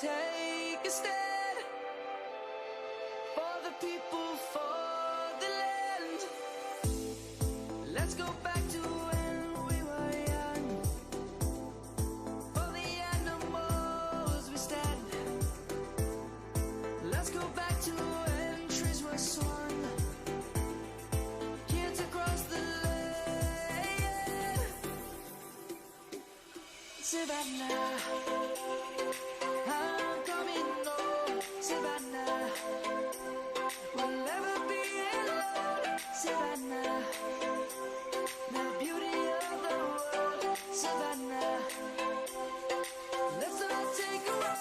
take a stand for the people, for the land. Let's go back to when we were young. For the animals we stand. Let's go back to when trees were swung. Kids across the land. Savannah, I'm coming home. Savannah, we'll never be alone. Savannah, the beauty of the world. Savannah, let's all take a walk.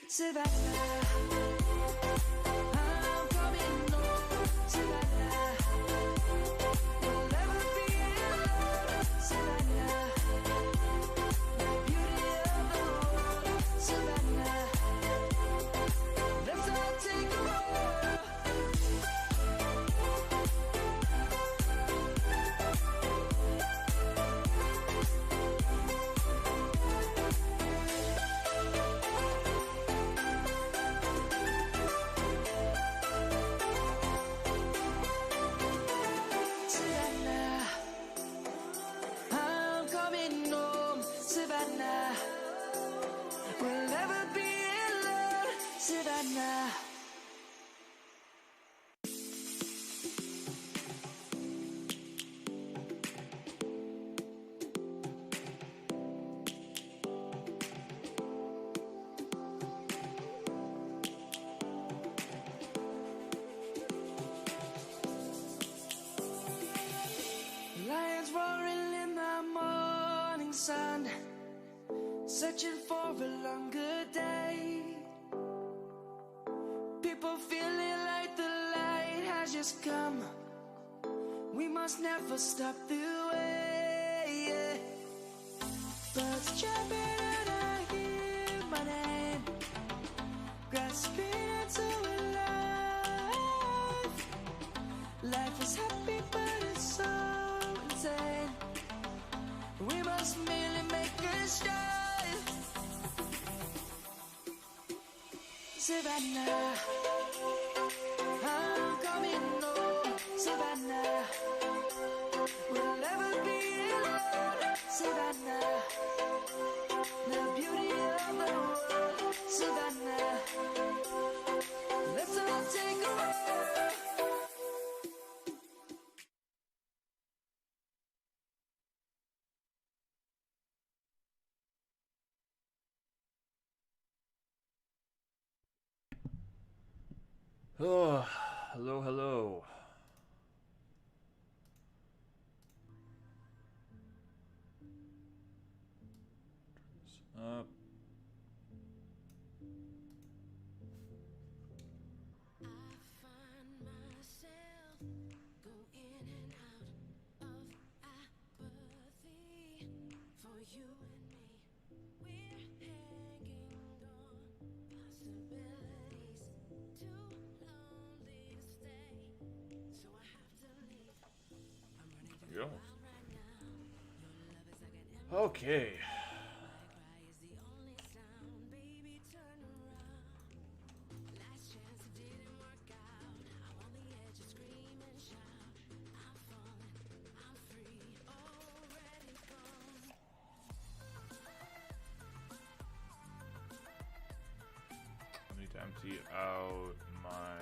Savannah, I'm coming home. Savannah, we'll never be alone. Savannah, the beauty of the world. Savannah, let's all take a walk. Savannah, I'm coming home. Savannah, we'll never be alone. Savannah. Lions roaring in the morning sun, searching for a longer day. People feeling like the light has just come. We must never stop the way. Birds chirping and I hear my name, grasping into life. Life is happy but it's so insane. We must merely make a start. Savannah, I'm coming home. Savannah, we'll never be alone. Savannah, the beauty of the world. Savannah, let's all take a walk. Oh, hello, hello. Up. I find myself go in and out of apathy for you and me. We're hanging on possibilities, too lonely to stay, so I have to leave. I'm running to the Go. wild right now. Your love is like an Okay. my cry is the only sound. Baby, turn around. Last chance it didn't work out. I'm on the edge of scream and shout. I'm falling, I'm free, already gone. I need to empty out my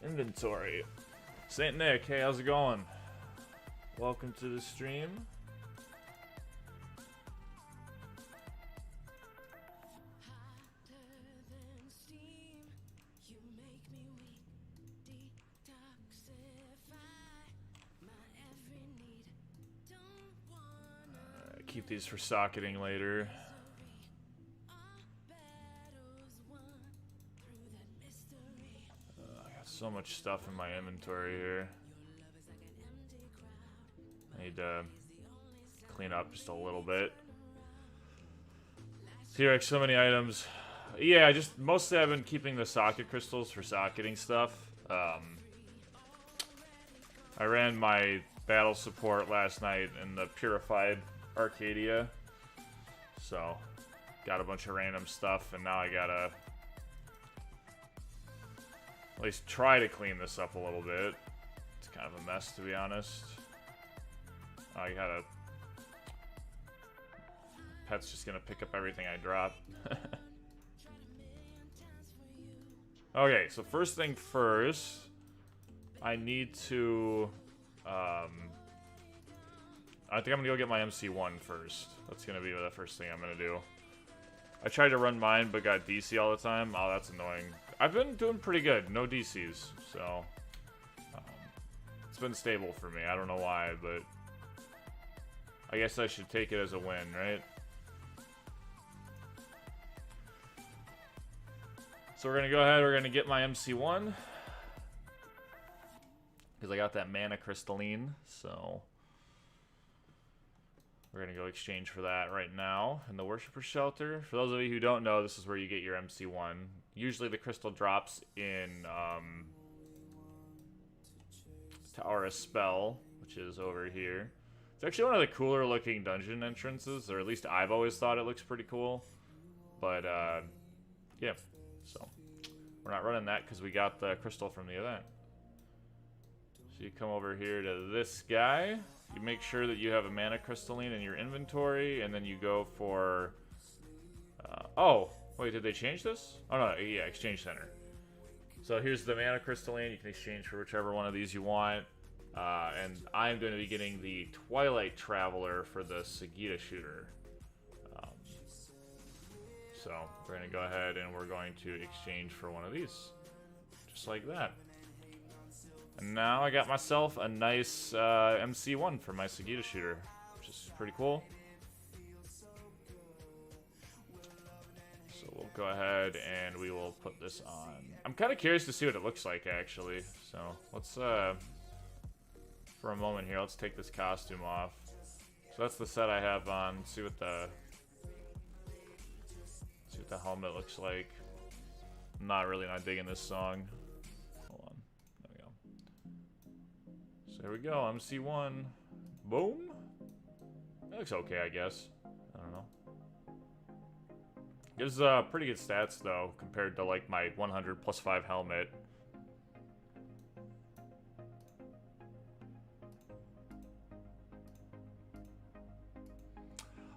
inventory. Saint Nick, hey, how's it going? Welcome to the stream. Hotter than steam, you make me weak. Detoxify my every need. Don't wanna Keep these for socketing later. Our battles won through that mystery. I got so much stuff in my inventory here. Your love is like an empty crowd. I need to clean up just a little bit. T-Rex, so many items. Yeah, just mostly I've been keeping the socket crystals for socketing stuff. I ran my battle support last night in the purified Arcadia, So, got a bunch of random stuff, and now I gotta at least try to clean this up a little bit. It's kind of a mess, to be honest. I gotta... Pet's just gonna pick up everything I drop. Okay, so first thing first, I need to... I think I'm gonna go get my MC1 first. That's gonna be the first thing I'm gonna do. I tried to run mine, but got DC all the time. Oh, that's annoying. I've been doing pretty good. No DCs, so... it's been stable for me. I don't know why, but... I guess I should take it as a win, right? So we're gonna go ahead, we're gonna get my MC1. Because I got that mana crystalline, so... We're gonna go exchange for that right now in the Worshipper Shelter. For those of you who don't know, this is where you get your MC1. Usually the crystal drops in Tower of Spell, which is over here. It's actually one of the cooler looking dungeon entrances, or at least I've always thought it looks pretty cool. But yeah, so we're not running that because we got the crystal from the event. So you come over here to this guy. You make sure that you have a mana crystalline in your inventory, and then you go for... oh, wait, did they change this? Oh, no, yeah, Exchange Center. So here's the mana crystalline. You can exchange for whichever one of these you want. And I'm going to be getting the Twilight Traveler for the Segita shooter. So we're going to go ahead and we're going to exchange for one of these. Just like that. And now I got myself a nice MC1 for my Segita shooter, which is pretty cool. So we'll go ahead and we will put this on. I'm kind of curious to see what it looks like, actually. So let's, for a moment here, let's take this costume off. So that's the set I have on. See what the helmet looks like. I'm not digging this song. There we go, MC1. Boom. That looks okay, I guess. I don't know. Gives pretty good stats, though, compared to, like, my 100 plus 5 helmet.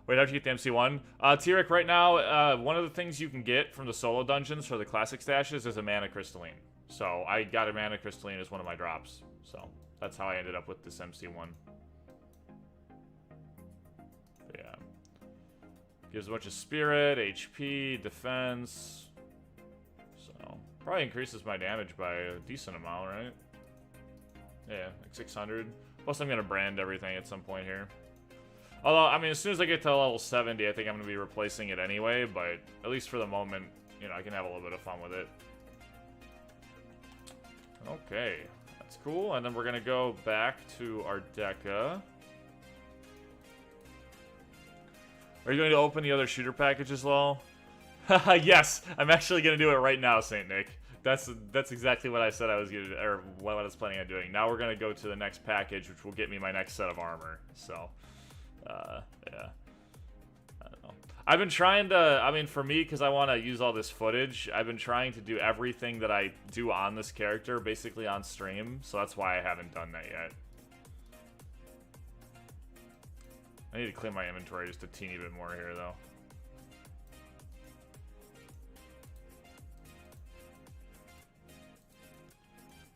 Wait, how'd you get the MC1? T-Rick, right now, one of the things you can get from the solo dungeons for the classic stashes is a mana crystalline. So, I got a mana crystalline as one of my drops, so... That's how I ended up with this MC1. Yeah. Gives a bunch of spirit, HP, defense. So, probably increases my damage by a decent amount, right? Yeah, like 600. Plus I'm going to brand everything at some point here. Although, I mean, as soon as I get to level 70, I think I'm going to be replacing it anyway. But at least for the moment, you know, I can have a little bit of fun with it. Okay. That's cool, and then we're gonna go back to our Deca. Are you going to open the other shooter package as well? Yes, I'm actually gonna do it right now, Saint Nick. That's exactly what I said I was gonna do, or what I was planning on doing. Now we're gonna go to the next package, which will get me my next set of armor. So, yeah. I've been trying to, I mean, for me, because I want to use all this footage, I've been trying to do everything that I do on this character, basically on stream, so that's why I haven't done that yet. I need to clean my inventory just a teeny bit more here, though.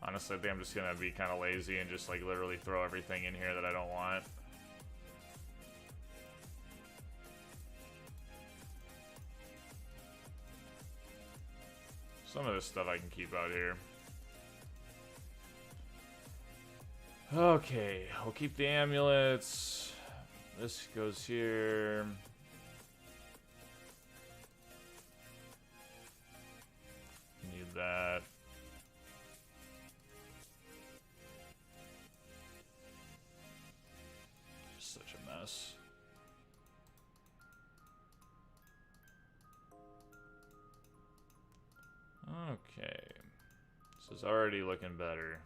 Honestly, I think I'm just going to be kind of lazy and just, like, literally throw everything in here that I don't want. Some of this stuff I can keep out here. Okay, we'll keep the amulets. This goes here. Need that. Such a mess. Okay, this is already looking better.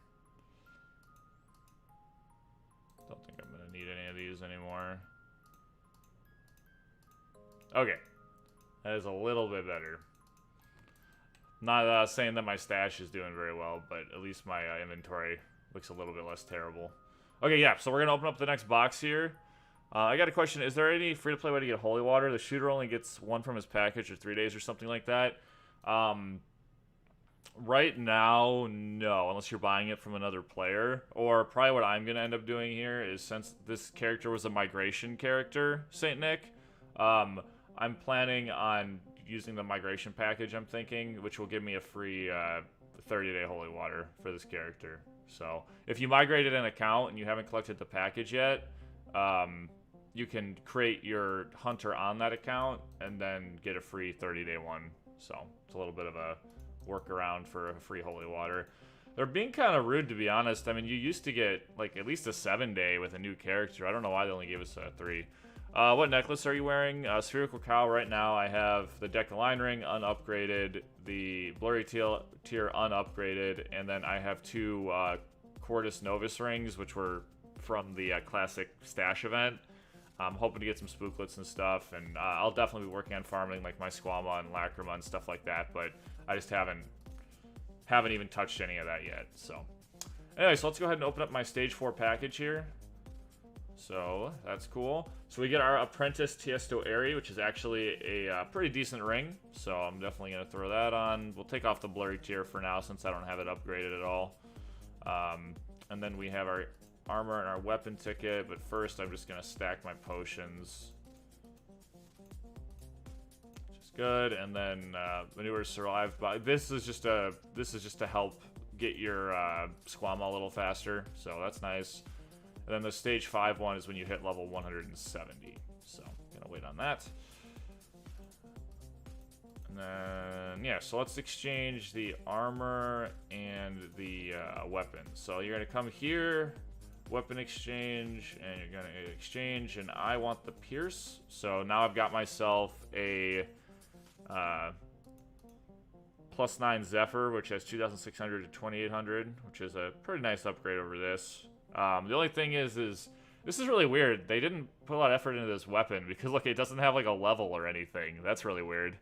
Don't think I'm gonna need any of these anymore. Okay. That is a little bit better. Not saying that my stash is doing very well, but at least my inventory looks a little bit less terrible. Okay, yeah, so we're going to open up the next box here. I got a question. Is there any free-to-play way to get holy water? The shooter only gets one from his package or 3 days or something like that. Right now, no, unless you're buying it from another player. Or probably what I'm going to end up doing here is, since this character was a migration character, Saint Nick, I'm planning on using the migration package, I'm thinking, which will give me a free 30-day holy water for this character. So if you migrated an account and you haven't collected the package yet, you can create your hunter on that account and then get a free 30-day one. So it's a little bit of a workaround for a free holy water. They're being kind of rude, to be honest. I mean, you used to get like at least a 7-day with a new character. I don't know why they only gave us a 3. What necklace are you wearing? Spherical Cow. Right now I have the Dekaron ring unupgraded, the Blurry Tear unupgraded, and then I have 2 Cordis Novus rings, which were from the classic stash event. I'm hoping to get some spooklets and stuff, and I'll definitely be working on farming like my Squama and Lacrima and stuff like that, but I just haven't even touched any of that yet. So anyway, so let's go ahead and open up my stage 4 package here. So that's cool. So we get our Apprentice Tiesto Airy, which is actually a pretty decent ring. So I'm definitely going to throw that on. We'll take off the Blurry Tear for now since I don't have it upgraded at all. And then we have our armor and our weapon ticket. But first I'm just going to stack my potions. Which is good. And then Manure Survive. This is just to help get your Squama a little faster. So that's nice. And then the stage 5 one is when you hit level 170. So, gonna wait on that. And then, yeah, so let's exchange the armor and the weapon. So you're gonna come here, weapon exchange, and you're gonna exchange, and I want the Pierce. So now I've got myself a +9 Zephyr, which has 2,600 to 2,800, which is a pretty nice upgrade over this. The only thing is this is really weird. They didn't put a lot of effort into this weapon because, look, it doesn't have like a level or anything. That's really weird.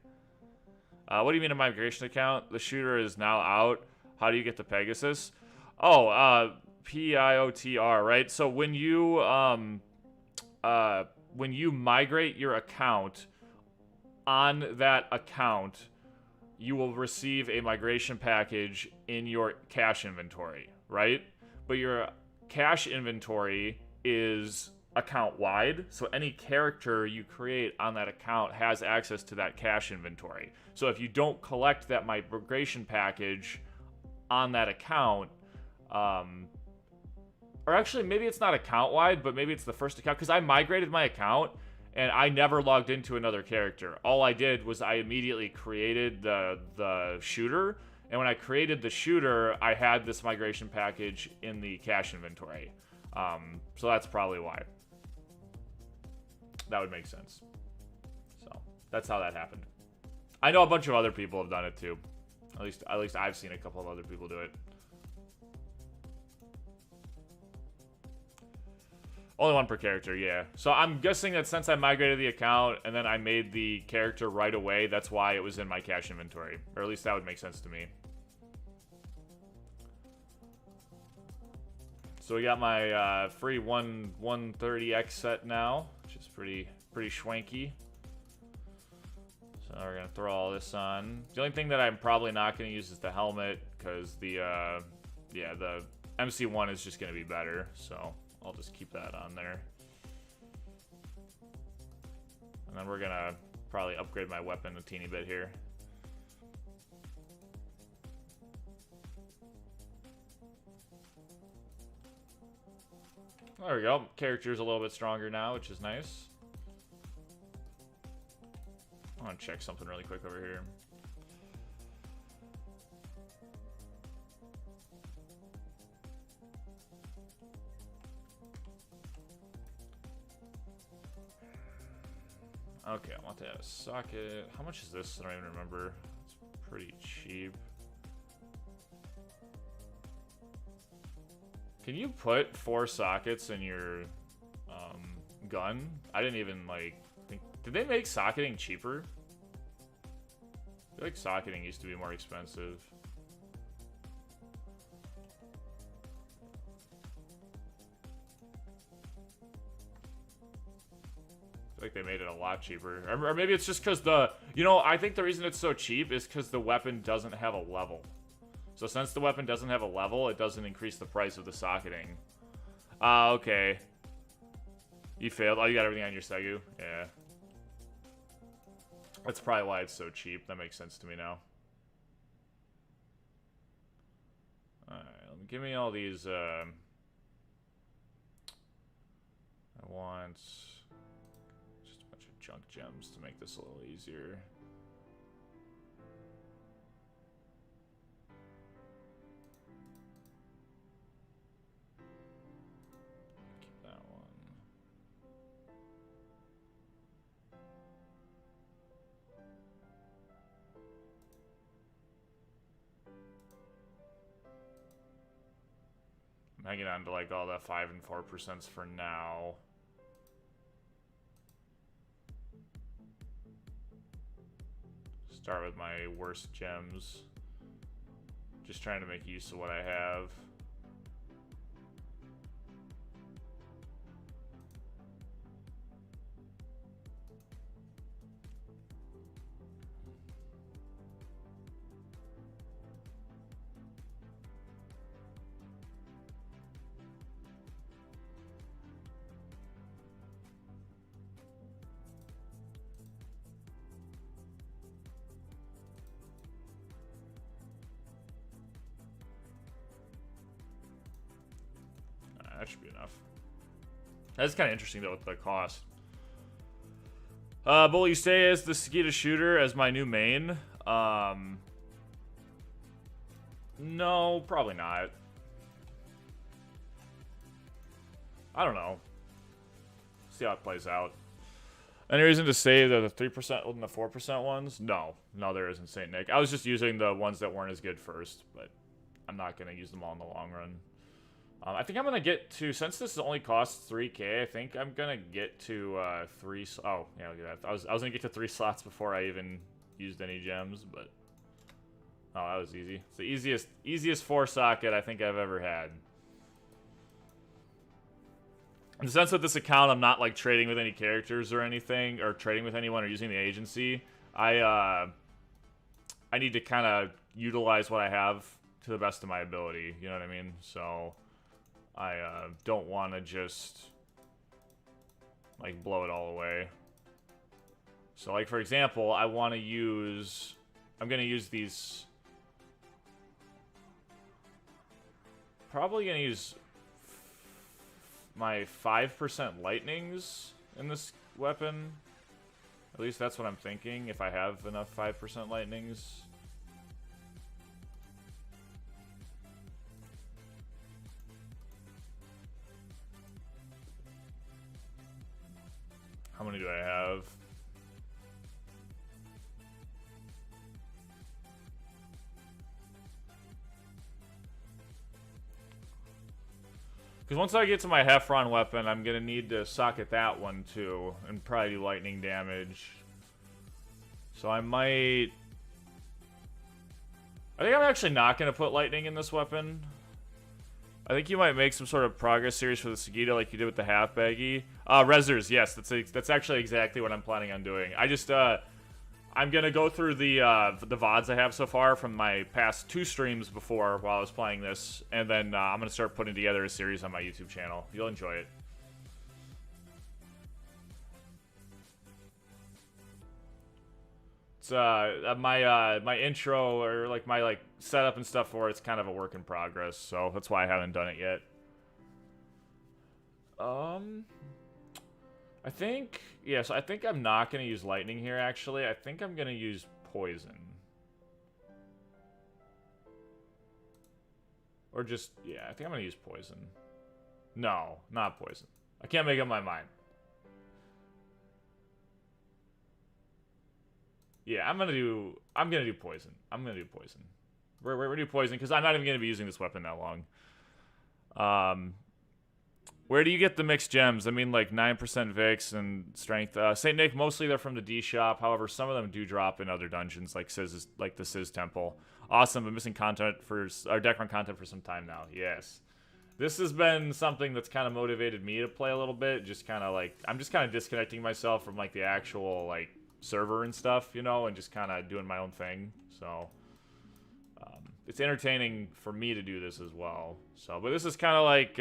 What do you mean a migration account? The shooter is now out. How do you get the Pegasus? Oh, PIOTR, right? So when you migrate your account, on that account, you will receive a migration package in your cache inventory, right? But your cache inventory is account wide, so any character you create on that account has access to that cache inventory. So if you don't collect that migration package on that account, or actually maybe it's not account wide, but maybe it's the first account, because I migrated my account and I never logged into another character. All I did was I immediately created the shooter. And when I created the shooter, I had this migration package in the cache inventory. So that's probably why. That would make sense. So that's how that happened. I know a bunch of other people have done it too. At least I've seen a couple of other people do it. Only one per character, yeah. So I'm guessing that since I migrated the account and then I made the character right away, that's why it was in my cache inventory. Or at least that would make sense to me. So we got my free 130X set now, which is pretty schwanky. So we're gonna throw all this on. The only thing that I'm probably not gonna use is the helmet, because the MC1 is just gonna be better. So I'll just keep that on there. And then we're gonna probably upgrade my weapon a teeny bit here. There we go. Character's a little bit stronger now, which is nice. I want to check something really quick over here. Okay, I want to add a socket. How much is this? I don't even remember. It's pretty cheap. Can you put 4 sockets in your gun? I didn't even like think Did they make socketing cheaper? I feel like socketing used to be more expensive. I feel like they made it a lot cheaper. Or maybe it's just because the... You know, I think the reason it's so cheap is because the weapon doesn't have a level. So since the weapon doesn't have a level, it doesn't increase the price of the socketing. Ah, okay. You failed. Oh, you got everything on your Segu? Yeah. That's probably why it's so cheap. That makes sense to me now. Alright, give me all these, I want just a bunch of junk gems to make this a little easier. Keep that one. I'm hanging on to like all the 5 and 4% for now. Start with my worst gems. Just trying to make use of what I have. That should be enough. That's kind of interesting though with the cost. But will you stay as the Segita shooter as my new main? No, probably not. I don't know. See how it plays out. Any reason to say that the 3% and the 4% ones? No. No, there isn't, St. Nick. I was just using the ones that weren't as good first, but I'm not going to use them all in the long run. I think I'm going to get to, since this only costs 3K, I think I'm going to get to 3, oh, yeah, look at that. I was going to get to 3 slots before I even used any gems, but, oh, that was easy. It's the easiest 4 socket I think I've ever had. In the sense with this account, I'm not, like, trading with any characters or anything, or trading with anyone or using the agency. I need to kind of utilize what I have to the best of my ability, you know what I mean? So I don't want to just, like, blow it all away. So, like, for example, I want to use... I'm going to use these... Probably going to use my 5% lightnings in this weapon. At least that's what I'm thinking, if I have enough 5% lightnings. How many do I have? Because once I get to my Heffron weapon, I'm going to need to socket that one too, and probably do lightning damage. So I might... I think I'm actually not going to put lightning in this weapon. I think you might make some sort of progress series for the Segita like you did with the half baggy. Rezzers, yes, that's actually exactly what I'm planning on doing. I just, I'm going to go through the VODs I have so far from my past 2 streams before while I was playing this, and then I'm going to start putting together a series on my YouTube channel. You'll enjoy it. It's, my intro, or, like, my, setup and stuff for it's kind of a work in progress, so that's why I haven't done it yet. I think, yes, I think I'm not going to use lightning here, actually. I think I'm going to use poison. Or just, yeah, I think I'm going to use poison. No, not poison. I can't make up my mind. Yeah, I'm gonna do poison. I'm gonna do poison. We're gonna do poison because I'm not even gonna be using this weapon that long. Where do you get the mixed gems? I mean, like 9% Vix and strength. St. Nick, mostly they're from the D shop. However, some of them do drop in other dungeons, like the Sizz Temple. Awesome. Been missing content for our Dekaron content for some time now. Yes, this has been something that's kind of motivated me to play a little bit. Just kind of like I'm just kind of disconnecting myself from like the actual like server and stuff, you know, and just kind of doing my own thing. So it's entertaining for me to do this as well. So, but this is kind of like.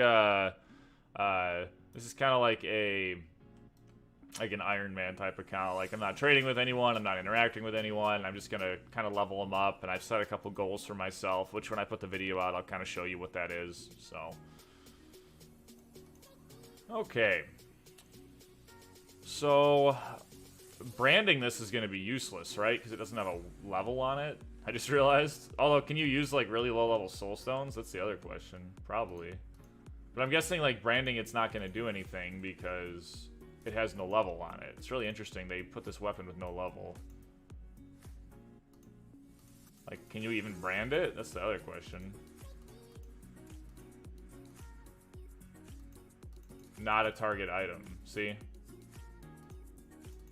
This is kind of like an Iron Man type account. Like, I'm not trading with anyone, I'm not interacting with anyone, I'm just gonna kind of level them up, and I've set a couple goals for myself, which when I put the video out, I'll kind of show you what that is, so. Okay. So, branding this is gonna be useless, right? Because it doesn't have a level on it, I just realized. Although, can you use, like, really low-level soul stones? That's the other question. Probably. But I'm guessing, like, branding, it's not going to do anything because it has no level on it. It's really interesting they put this weapon with no level. Like, can you even brand it? That's the other question. Not a target item. See?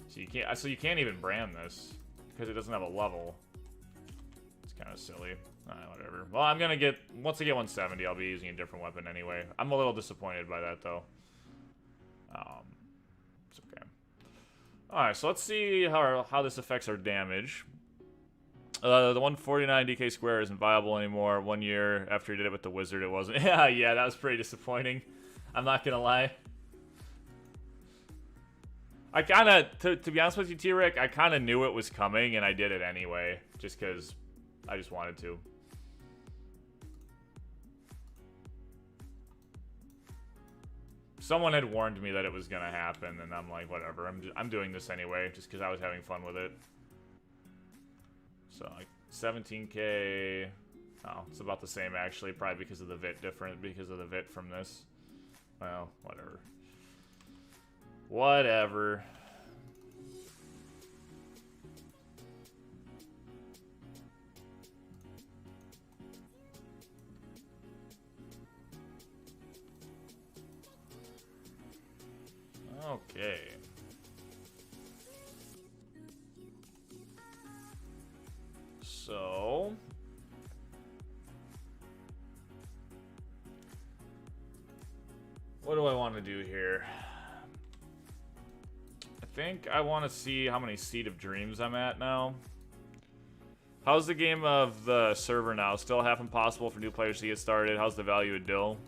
So you can't even brand this because it doesn't have a level. It's kind of silly. Whatever. Well, I'm gonna get once I get 170, I'll be using a different weapon anyway. I'm a little disappointed by that though. It's okay. All right, so let's see how this affects our damage. The 149 DK square isn't viable anymore. 1 year after he did it with the wizard, it wasn't. Yeah, that was pretty disappointing. I'm not gonna lie. I kind of, to be honest with you, T-Rick, I kind of knew it was coming, and I did it anyway, just because I just wanted to. Someone had warned me that it was gonna happen, and I'm like, whatever. I'm doing this anyway, just because I was having fun with it. So like 17K. Oh, it's about the same actually, probably because of the VIT different, because of the VIT from this. Well, whatever. Whatever. Okay. So what do I want to do here? I think I want to see how many Seed of Dreams I'm at now. How's the game of the server now? Still half impossible for new players to get started. How's the value of Dill?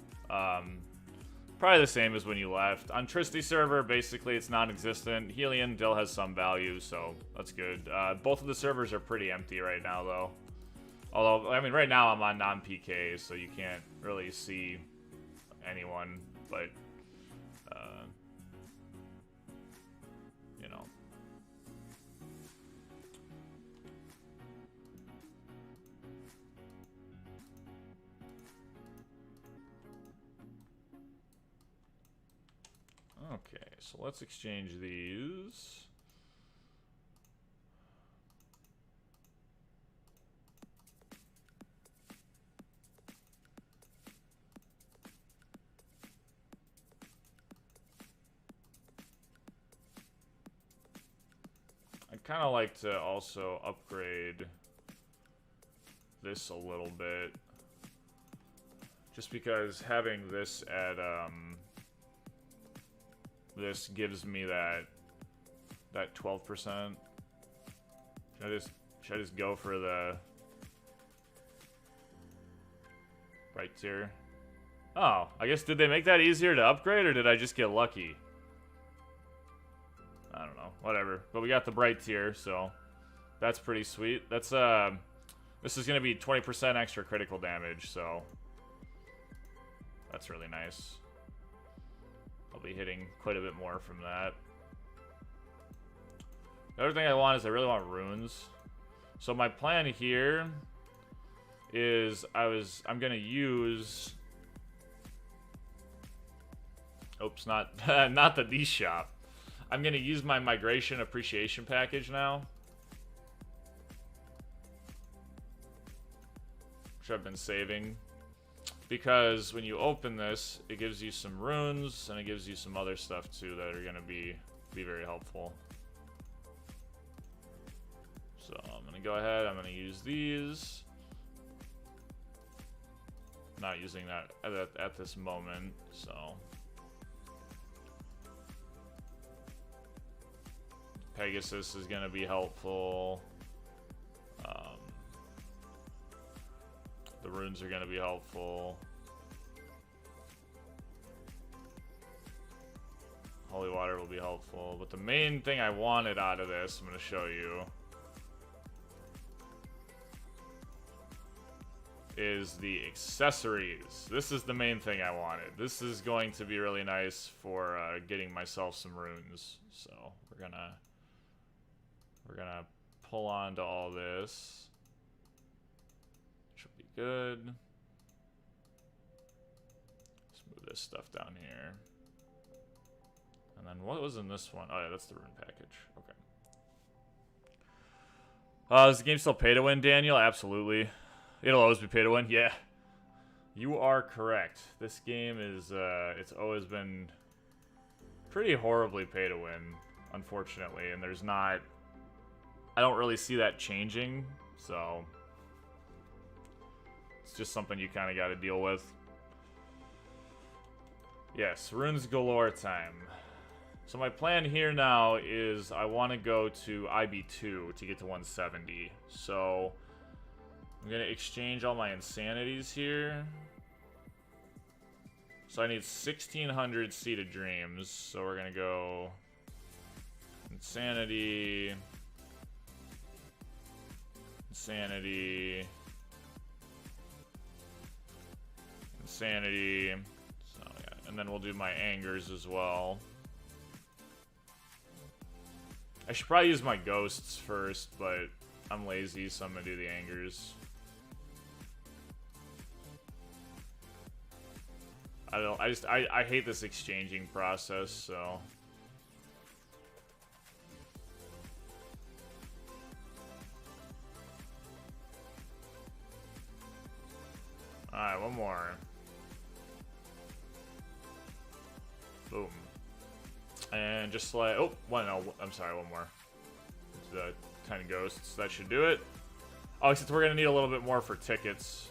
Probably the same as when you left. On Tristy server, basically it's non-existent. Helion, Dill has some value, so that's good. Both of the servers are pretty empty right now, though. Although, I mean, right now I'm on non-PK, so you can't really see anyone, but, you know. Okay, so let's exchange these. I'd kind of like to also upgrade this a little bit. Just because having this at, this gives me that 12%. Should I just go for the right tier? Oh, I guess did they make that easier to upgrade, or did I just get lucky? I don't know. Whatever. But we got the bright tier, so that's pretty sweet. That's this is gonna be 20% extra critical damage, so that's really nice. I'll be hitting quite a bit more from that. The other thing I want is I really want runes. So my plan here is I'm gonna use, oops, not not the D shop. I'm gonna use my migration appreciation package now, which I've been saving, because when you open this, it gives you some runes, and it gives you some other stuff too that are gonna be very helpful. So I'm gonna go ahead, I'm gonna use these. Not using that at this moment, so. Pegasus is gonna be helpful. The runes are gonna be helpful. Holy water will be helpful, but the main thing I wanted out of this, I'm gonna show you, is the accessories. This is the main thing I wanted. This is going to be really nice for getting myself some runes. So we're gonna pull on to all this. Should be good. Let's move this stuff down here. And then what was in this one? Oh yeah, that's the rune package. Okay. Is the game still pay to win, Daniel? Absolutely. It'll always be pay to win. Yeah. You are correct. This game is it's always been pretty horribly pay to win, unfortunately, and there's not, I don't really see that changing, so it's just something you kind of got to deal with. Yes, runes galore time. So my plan here now is I want to go to IB2 to get to 170. So I'm going to exchange all my insanities here. So I need 1600 Seed of Dreams. So we're going to go insanity, insanity, insanity. So yeah, and then we'll do my angers as well. I should probably use my ghosts first, but I'm lazy, so I'm gonna do the angers. I hate this exchanging process, so. Alright, one more. Boom. And just like, oh, one, no, I'm sorry, one more. The 10 ghosts, that should do it. Oh, except we're gonna need a little bit more for tickets.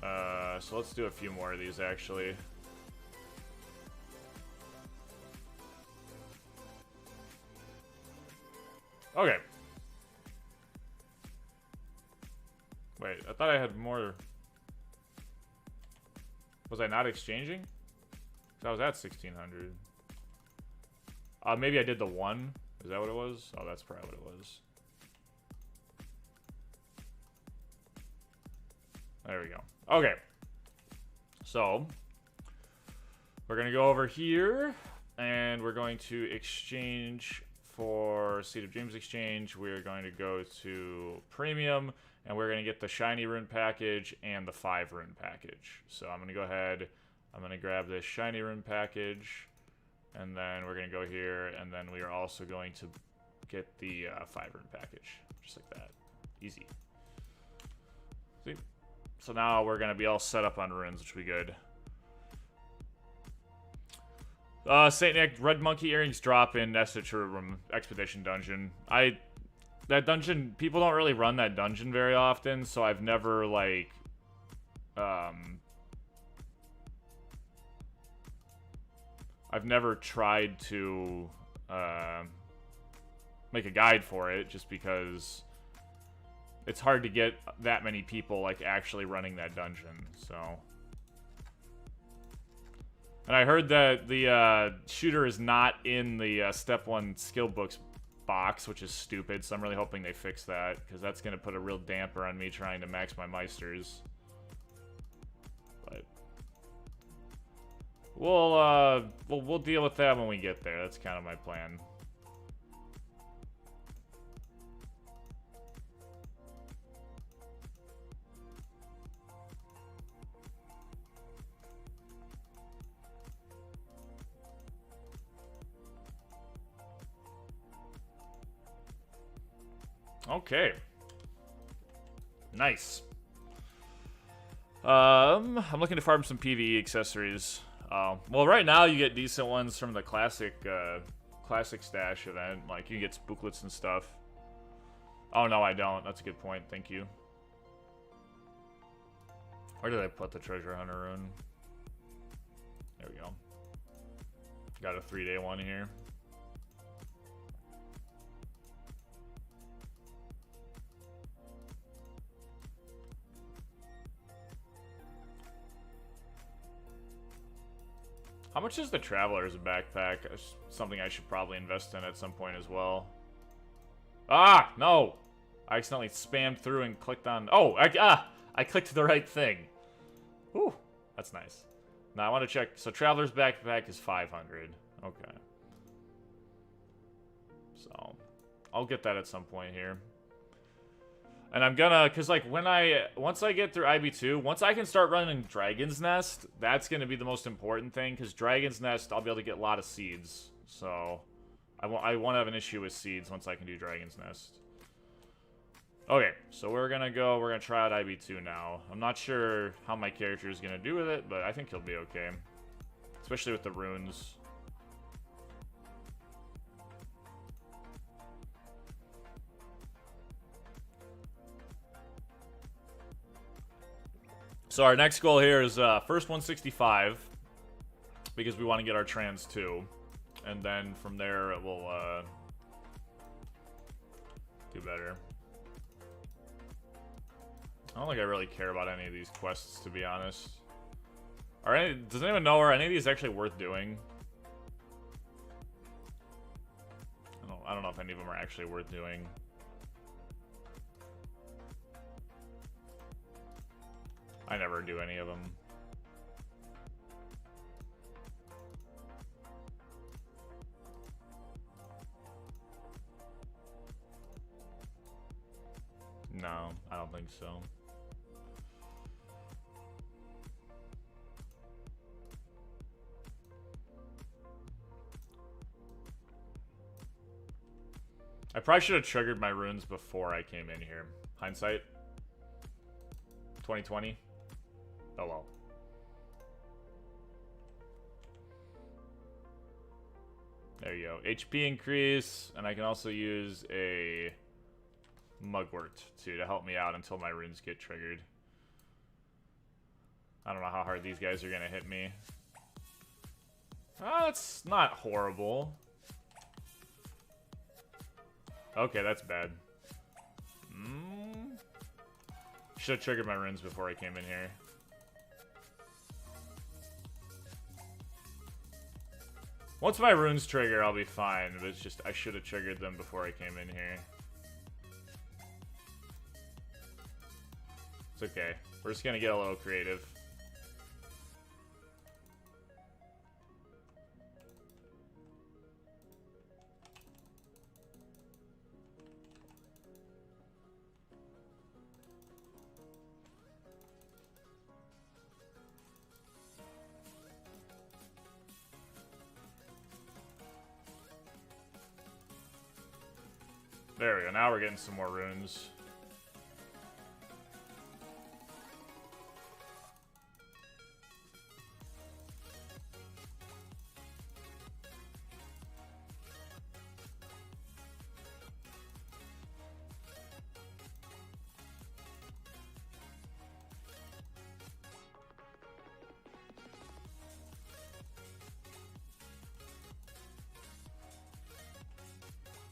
So let's do a few more of these, actually. Okay. Wait, I thought I had more. Was I not exchanging? 'Cause I was at 1600. Maybe I did the one. Is that what it was? Oh, that's probably what it was. There we go. Okay. So, we're going to go over here, and we're going to exchange for Seed of Dreams exchange. We're going to go to Premium, and we're going to get the Shiny Rune package and the 5 Rune package. So I'm going to go ahead, I'm going to grab this Shiny Rune package, and then we're going to go here, and then we are also going to get the 5 Rune package. Just like that. Easy. See? So now we're going to be all set up on runes, which will be good. Saint Nick, Red Monkey Earrings drop in Nestor Expedition Dungeon. That dungeon, people don't really run that dungeon very often, so I've never, like, I've never tried to make a guide for it, just because it's hard to get that many people, like, actually running that dungeon, so. And I heard that the shooter is not in the Step 1 skill books box, which is stupid, so I'm really hoping they fix that, because that's going to put a real damper on me trying to max my Meisters. But we'll deal with that when we get there. That's kind of my plan. Okay. Nice. I'm looking to farm some PvE accessories. Well, right now you get decent ones from the classic stash event. Like, you can get spooklets and stuff. Oh, no, I don't. That's a good point. Thank you. Where did I put the treasure hunter rune? There we go. Got a 3-day one here. How much is the Traveler's backpack? Something I should probably invest in at some point as well. Ah, no! I accidentally spammed through and clicked on... Oh, I clicked the right thing. Whew, that's nice. Now I want to check. So Traveler's backpack is 500. Okay. So I'll get that at some point here. And I'm gonna, cause like once I get through IB2, once I can start running Dragon's Nest, that's gonna be the most important thing. Cause Dragon's Nest, I'll be able to get a lot of seeds. So I won't have an issue with seeds once I can do Dragon's Nest. Okay, so we're gonna try out IB2 now. I'm not sure how my character is gonna do with it, but I think he'll be okay. Especially with the runes. So our next goal here is first 165, because we want to get our trans 2. And then from there we'll do better. I don't think I really care about any of these quests, to be honest. Does anyone know, are any of these actually worth doing? I don't know if any of them are actually worth doing. I never do any of them. No, I don't think so. I probably should have triggered my runes before I came in here. Hindsight. 2020. Oh well. There you go. HP increase, and I can also use a mugwort to help me out until my runes get triggered. I don't know how hard these guys are gonna hit me. That's not horrible. Okay, that's bad. Should have triggered my runes before I came in here. Once my runes trigger, I'll be fine, but it's just I should have triggered them before I came in here. It's okay. We're just gonna get a little creative. There we go, now we're getting some more runes.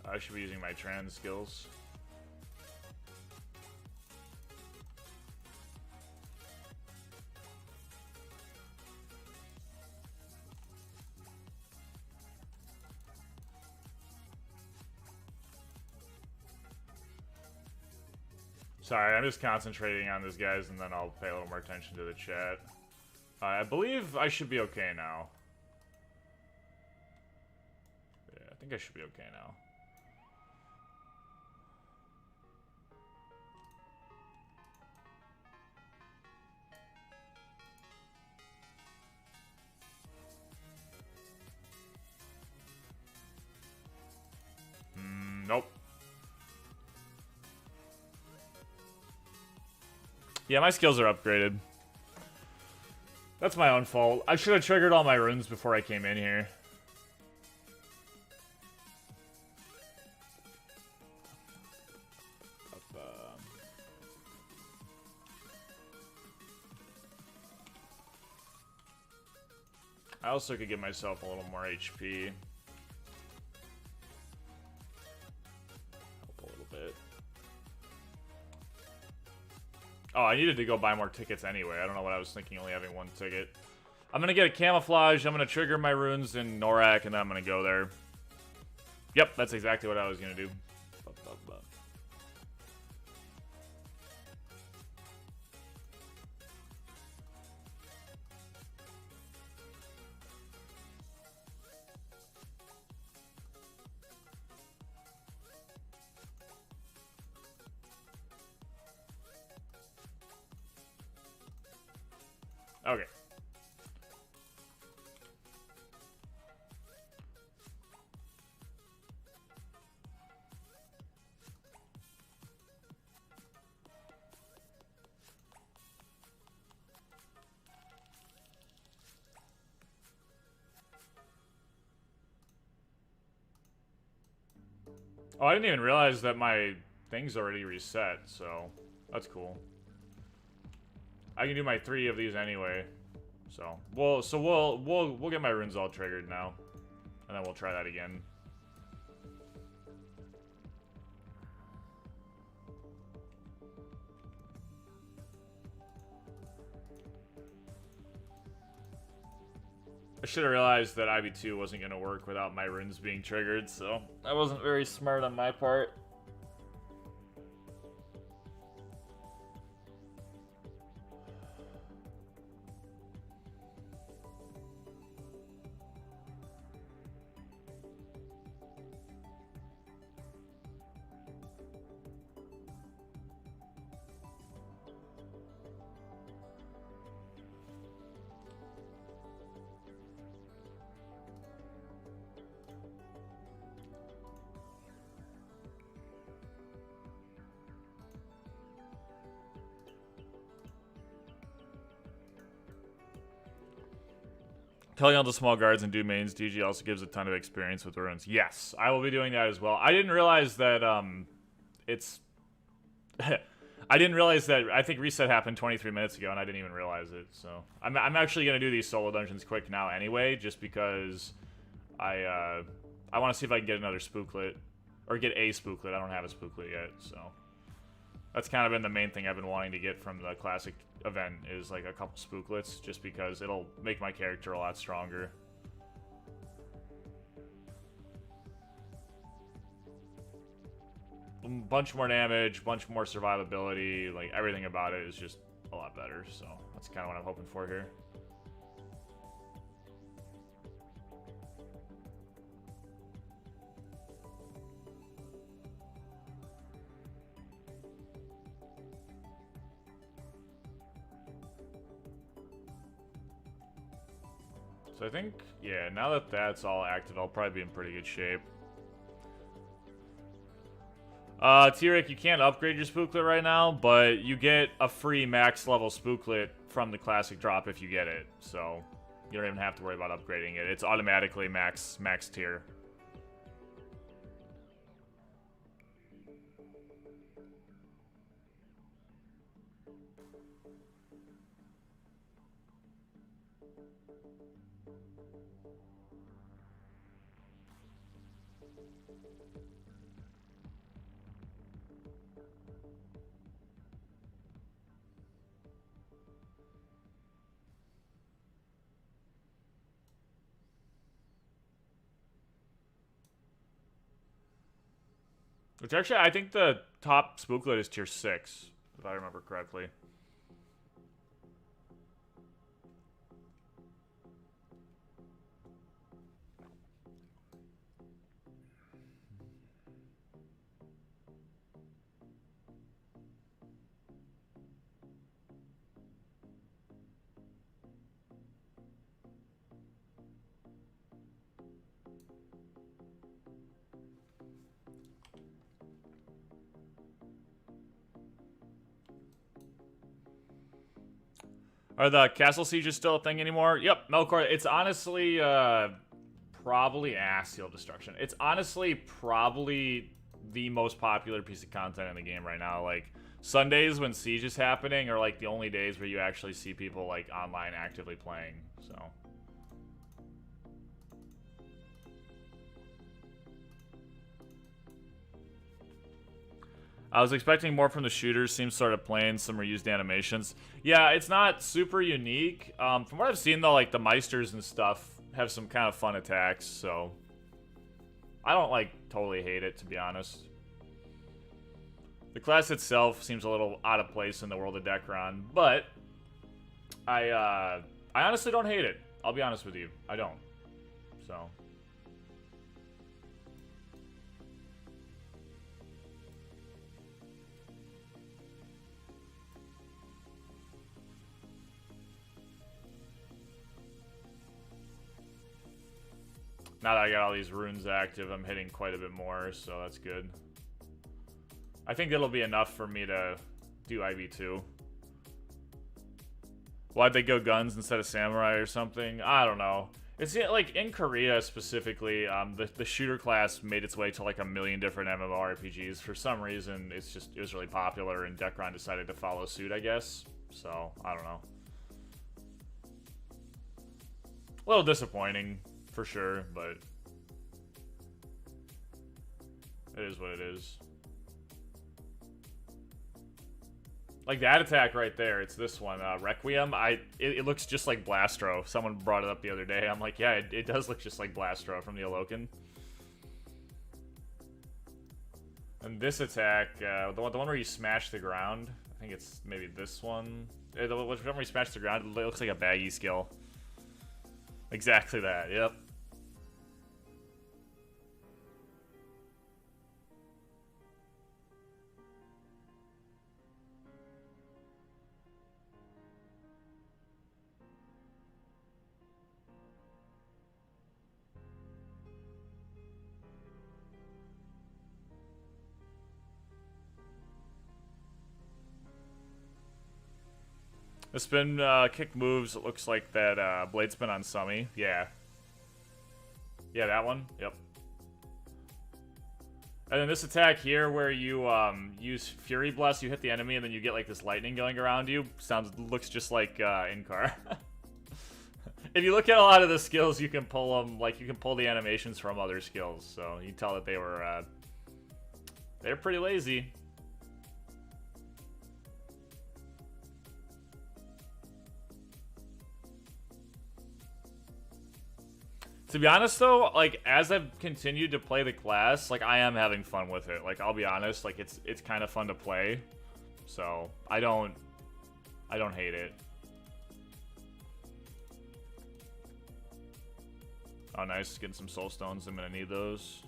I should be using my trans skills. Sorry, I'm just concentrating on these guys, and then I'll pay a little more attention to the chat. I believe I should be okay now. Yeah, I think I should be okay now. Nope. Yeah, my skills are upgraded. That's my own fault. I should have triggered all my runes before I came in here. I also could give myself a little more HP. Help a little bit. Oh, I needed to go buy more tickets anyway. I don't know what I was thinking, only having one ticket. I'm gonna get a camouflage, I'm gonna trigger my runes in Norak, and then I'm gonna go there. Yep, that's exactly what I was gonna do. Okay. Oh, I didn't even realize that my thing's already reset, so that's cool. I can do my 3 of these anyway. So we'll get my runes all triggered now. And then we'll try that again. I should have realized that IB2 wasn't going to work without my runes being triggered, so that wasn't very smart on my part. Telling all the small guards and do mains, DG also gives a ton of experience with runes. Yes, I will be doing that as well. I didn't realize that it's... I didn't realize that, I think reset happened 23 minutes ago and I didn't even realize it, so... I'm actually going to do these solo dungeons quick now anyway, just because I want to see if I can get another spooklet. Or get a spooklet, I don't have a spooklet yet, so... That's kind of been the main thing I've been wanting to get from the classic event, is like a couple spooklets, just because it'll make my character a lot stronger. Bunch more damage, bunch more survivability, like everything about it is just a lot better, so that's kind of what I'm hoping for here. So I think, yeah, now that that's all active, I'll probably be in pretty good shape. T-Rick, you can't upgrade your spooklet right now, but you get a free max level spooklet from the classic drop if you get it. So you don't even have to worry about upgrading it. It's automatically max tier. Which actually, I think the top spooklet is tier 6, if I remember correctly. Are the castle sieges still a thing anymore? Yep, Melkor. It's honestly probably Seal Destruction. It's honestly probably the most popular piece of content in the game right now. Like Sundays when Siege is happening are like the only days where you actually see people like online actively playing. So. I was expecting more from the shooters. Seems sort of plain. Some reused animations. Yeah, it's not super unique. From what I've seen, though, like the Meisters and stuff have some kind of fun attacks. So I don't like totally hate it, to be honest. The class itself seems a little out of place in the world of Dekaron, but I honestly don't hate it. I'll be honest with you, I don't. So. Now that I got all these runes active, I'm hitting quite a bit more, so that's good. I think it'll be enough for me to do IV2. Why'd they go guns instead of samurai or something? I don't know. It's like in Korea specifically, the shooter class made its way to like a million different MMORPGs. For some reason, it was really popular, and Dekaron decided to follow suit, I guess. So I don't know. A little disappointing. For sure, but it is what it is. Like that attack right there, it's this one, Requiem. It looks just like Blastro. Someone brought it up the other day. I'm like, yeah, it does look just like Blastro from the Alokan. And this attack, the one where you smash the ground, I think it's maybe this one. The one where you smash the ground, it looks like a baggy skill. Exactly that, yep. The spin kick moves, it looks like that blade spin on Summy. Yeah. Yeah, that one. Yep. And then this attack here where you use Fury Blast, you hit the enemy and then you get like this lightning going around you. Looks just like Inkar. If you look at a lot of the skills, you can pull them, like you can pull the animations from other skills. So you can tell that they're pretty lazy. To be honest, though, like, as I've continued to play the class, like, I am having fun with it. Like, I'll be honest, like, it's kind of fun to play. So, I don't hate it. Oh, nice. Getting some soul stones. I'm gonna need those.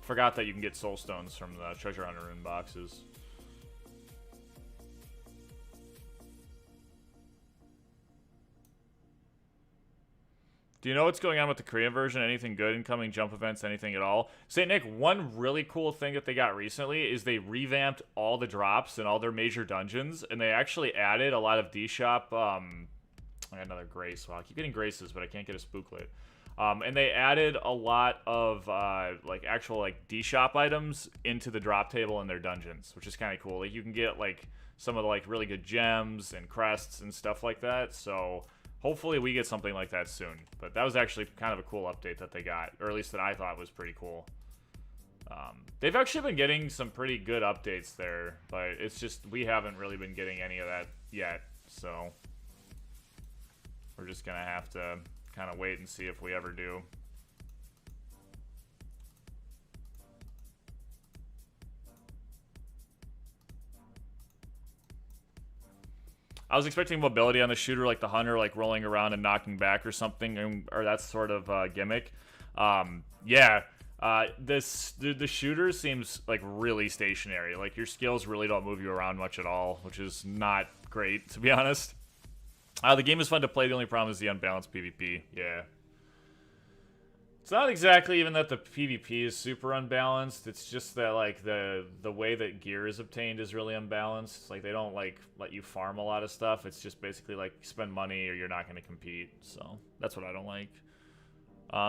Forgot that you can get soul stones from the treasure hunter rune boxes. Do you know what's going on with the Korean version? Anything good? Incoming jump events? Anything at all? St. Nick, one really cool thing that they got recently is they revamped all the drops in all their major dungeons, and they actually added a lot of D-Shop. I got another Grace. Well, I keep getting Graces, but I can't get a Spooklet. And they added a lot of like actual like D-Shop items into the drop table in their dungeons, which is kind of cool. Like you can get like some of the like really good gems and crests and stuff like that. So hopefully we get something like that soon. But that was actually kind of a cool update that they got, or at least that I thought was pretty cool. They've actually been getting some pretty good updates there, but it's just we haven't really been getting any of that yet. So we're just gonna have to kind of wait and see if we ever do. I was expecting mobility on the shooter, like the hunter, like rolling around and knocking back or something, or that sort of gimmick. Yeah, the shooter seems like really stationary. Like your skills really don't move you around much at all, which is not great, to be honest. The game is fun to play. The only problem is the unbalanced PvP. Yeah. It's not exactly even that the PvP is super unbalanced. It's just that like the way that gear is obtained is really unbalanced. It's like they don't like let you farm a lot of stuff. It's just basically like spend money or you're not going to compete. So that's what I don't like.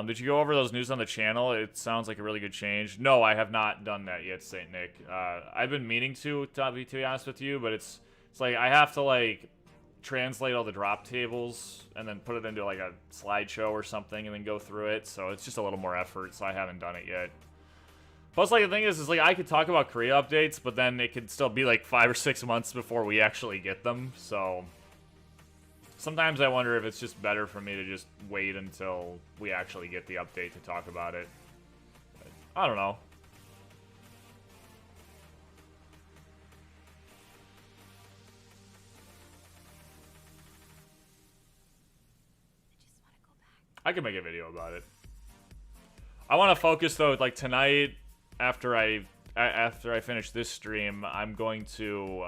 Did you go over those news on the channel? It sounds like a really good change. No, I have not done that yet, Saint Nick. I've been meaning to be honest with you, but it's like I have to like translate all the drop tables and then put it into like a slideshow or something and then go through it. So it's just a little more effort. So I haven't done it yet. Plus, like the thing is like I could talk about Korea updates, but then it could still be like 5 or 6 months before we actually get them. So sometimes I wonder if it's just better for me to just wait until we actually get the update to talk about it. But I don't know. I can make a video about it. I want to focus though, like tonight after I finish this stream, I'm going to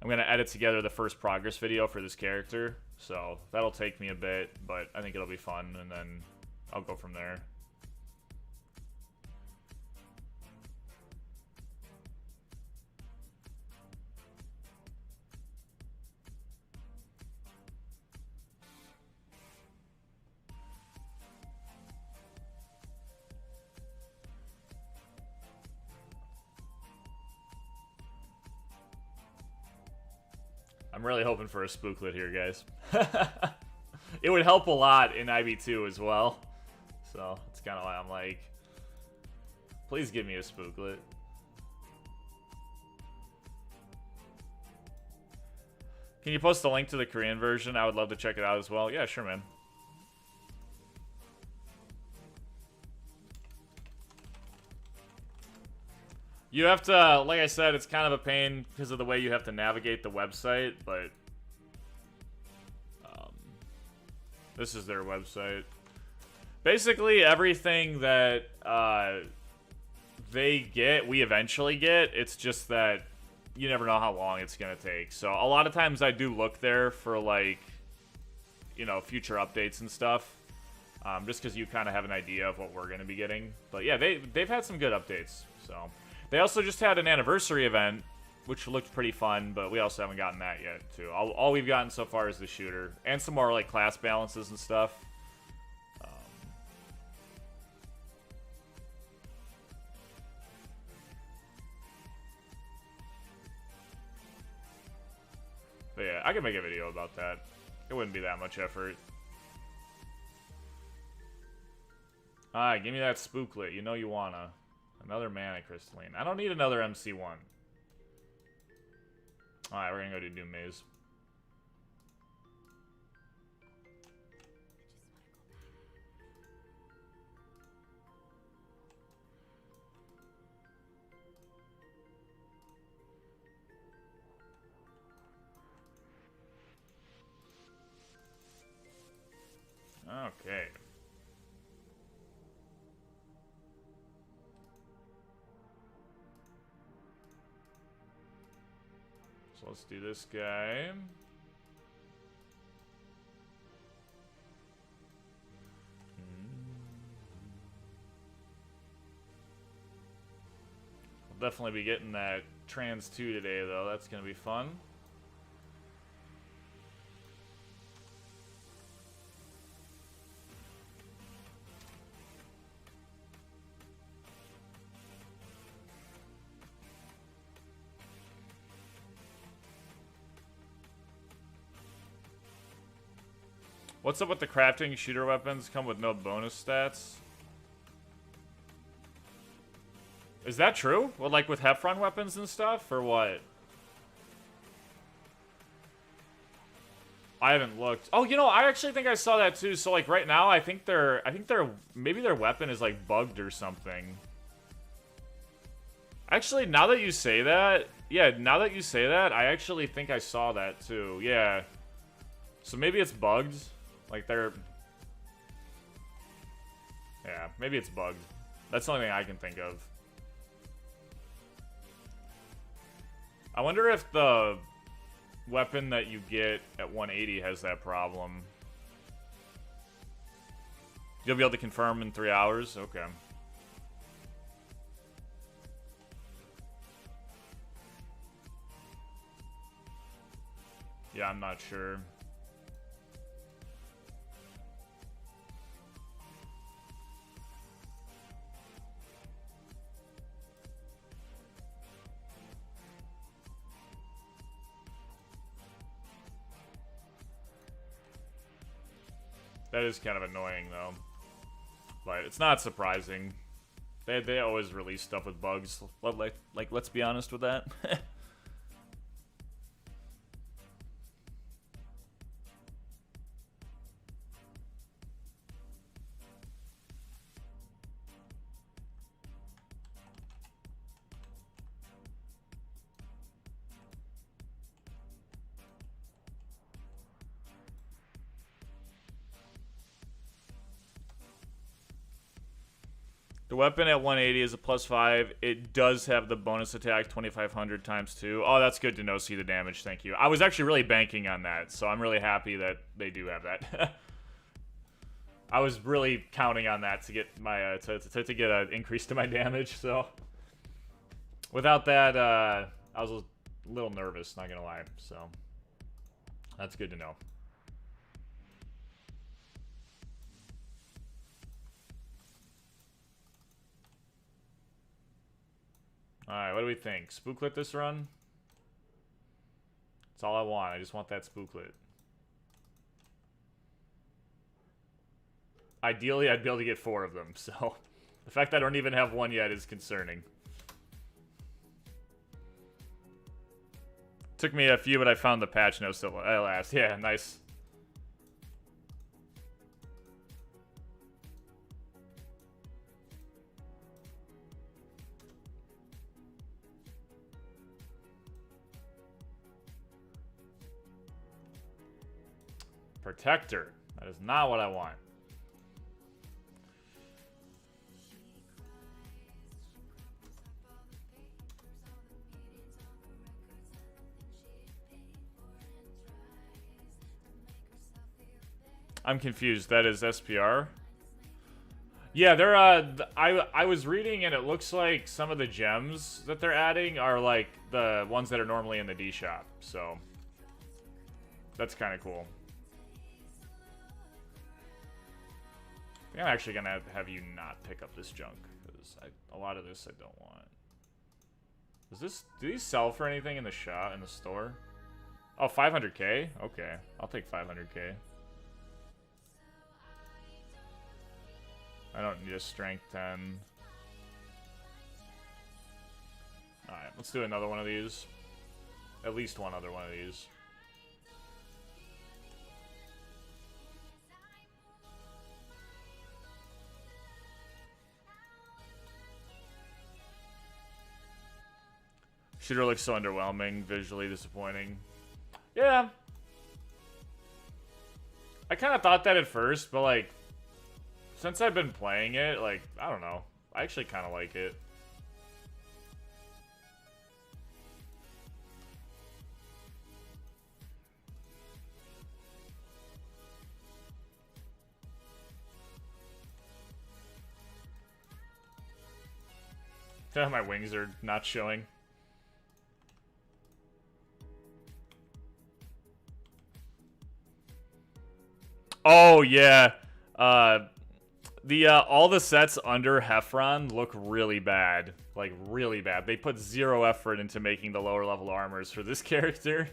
edit together the first progress video for this character. So that'll take me a bit, but I think it'll be fun, and then I'll go from there. I'm really hoping for a spooklet here, guys. It would help a lot in IB2 as well. So, that's kind of why I'm like, please give me a spooklet. Can you post a link to the Korean version? I would love to check it out as well. Yeah, sure, man. You have to, like I said, it's kind of a pain because of the way you have to navigate the website, but this is their website. Basically, everything that they get, we eventually get. It's just that you never know how long it's going to take. So a lot of times I do look there for, like, you know, future updates and stuff. Just because you kind of have an idea of what we're going to be getting. But yeah, they've had some good updates, so... They also just had an anniversary event, which looked pretty fun, but we also haven't gotten that yet, too. All we've gotten so far is the shooter. And some more, like, class balances and stuff. But yeah, I could make a video about that. It wouldn't be that much effort. Alright, give me that spooklet. You know you wanna. Another mana crystalline. I don't need another MC1. Alright, we're gonna go to Doom Maze. Okay. So let's do this guy. We'll definitely be getting that Trans 2 today, though. That's going to be fun. What's up with the crafting? Shooter weapons come with no bonus stats. Is that true? Well, like with Heffron weapons and stuff, or what? I haven't looked. Oh, you know, I actually think I saw that too. So like right now, I think maybe their weapon is like bugged or something. Actually, now that you say that, yeah, I actually think I saw that too. Yeah. So maybe it's bugged. Like they're... Yeah, maybe it's bugged. That's the only thing I can think of. I wonder if the weapon that you get at 180 has that problem. You'll be able to confirm in 3 hours? Okay. Yeah, I'm not sure. That is kind of annoying, though. But it's not surprising. They always release stuff with bugs. Like let's be honest with that. The weapon at 180 is a +5. It does have the bonus attack 2500 times 2. Oh, that's good to know. See the damage. Thank you. I was actually really banking on that, so I'm really happy that they do have that. I was really counting on that to get my to get an increase to my damage. So without that, I was a little nervous. Not gonna lie. So that's good to know. Alright, what do we think? Spooklet this run? That's all I want. I just want that spooklet. Ideally, I'd be able to get 4 of them, so... The fact that I don't even have one yet is concerning. Took me a few, but I found the patch notes at last. Yeah, nice. Protector. That is not what I want. I'm confused. That is SPR? Yeah, they're I was reading and it looks like some of the gems that they're adding are like the ones that are normally in the D shop. So that's kind of cool. I think I'm actually gonna have you not pick up this junk because a lot of this I don't want. Do these sell for anything in the shop, in the store? Oh, 500k? Okay, I'll take 500k. I don't need a strength 10. Alright, let's do another one of these. At least one other one of these. Shooter looks so underwhelming, visually disappointing. Yeah. I kind of thought that at first, but like, since I've been playing it, like, I don't know. I actually kind of like it. My wings are not showing. Oh, yeah. All the sets under Heffron look really bad. Like, really bad. They put 0 effort into making the lower level armors for this character.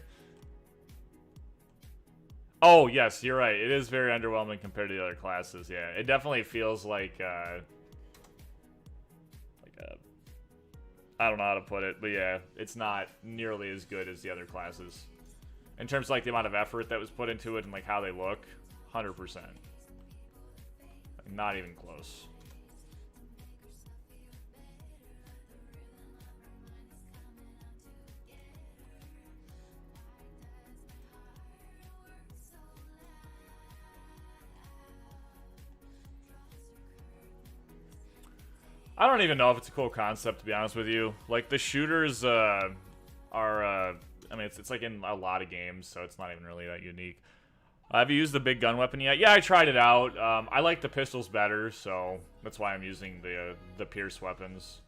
Oh, yes, you're right. It is very underwhelming compared to the other classes, yeah. It definitely feels like I don't know how to put it, but yeah, it's not nearly as good as the other classes. In terms of, like, the amount of effort that was put into it and, like, how they look, 100%. Not even close. I don't even know if it's a cool concept, to be honest with you. Like, the shooters are, I mean, it's like in a lot of games, so it's not even really that unique. Have you used the big gun weapon yet? Yeah, I tried it out. I like the pistols better, so that's why I'm using the Pierce weapons.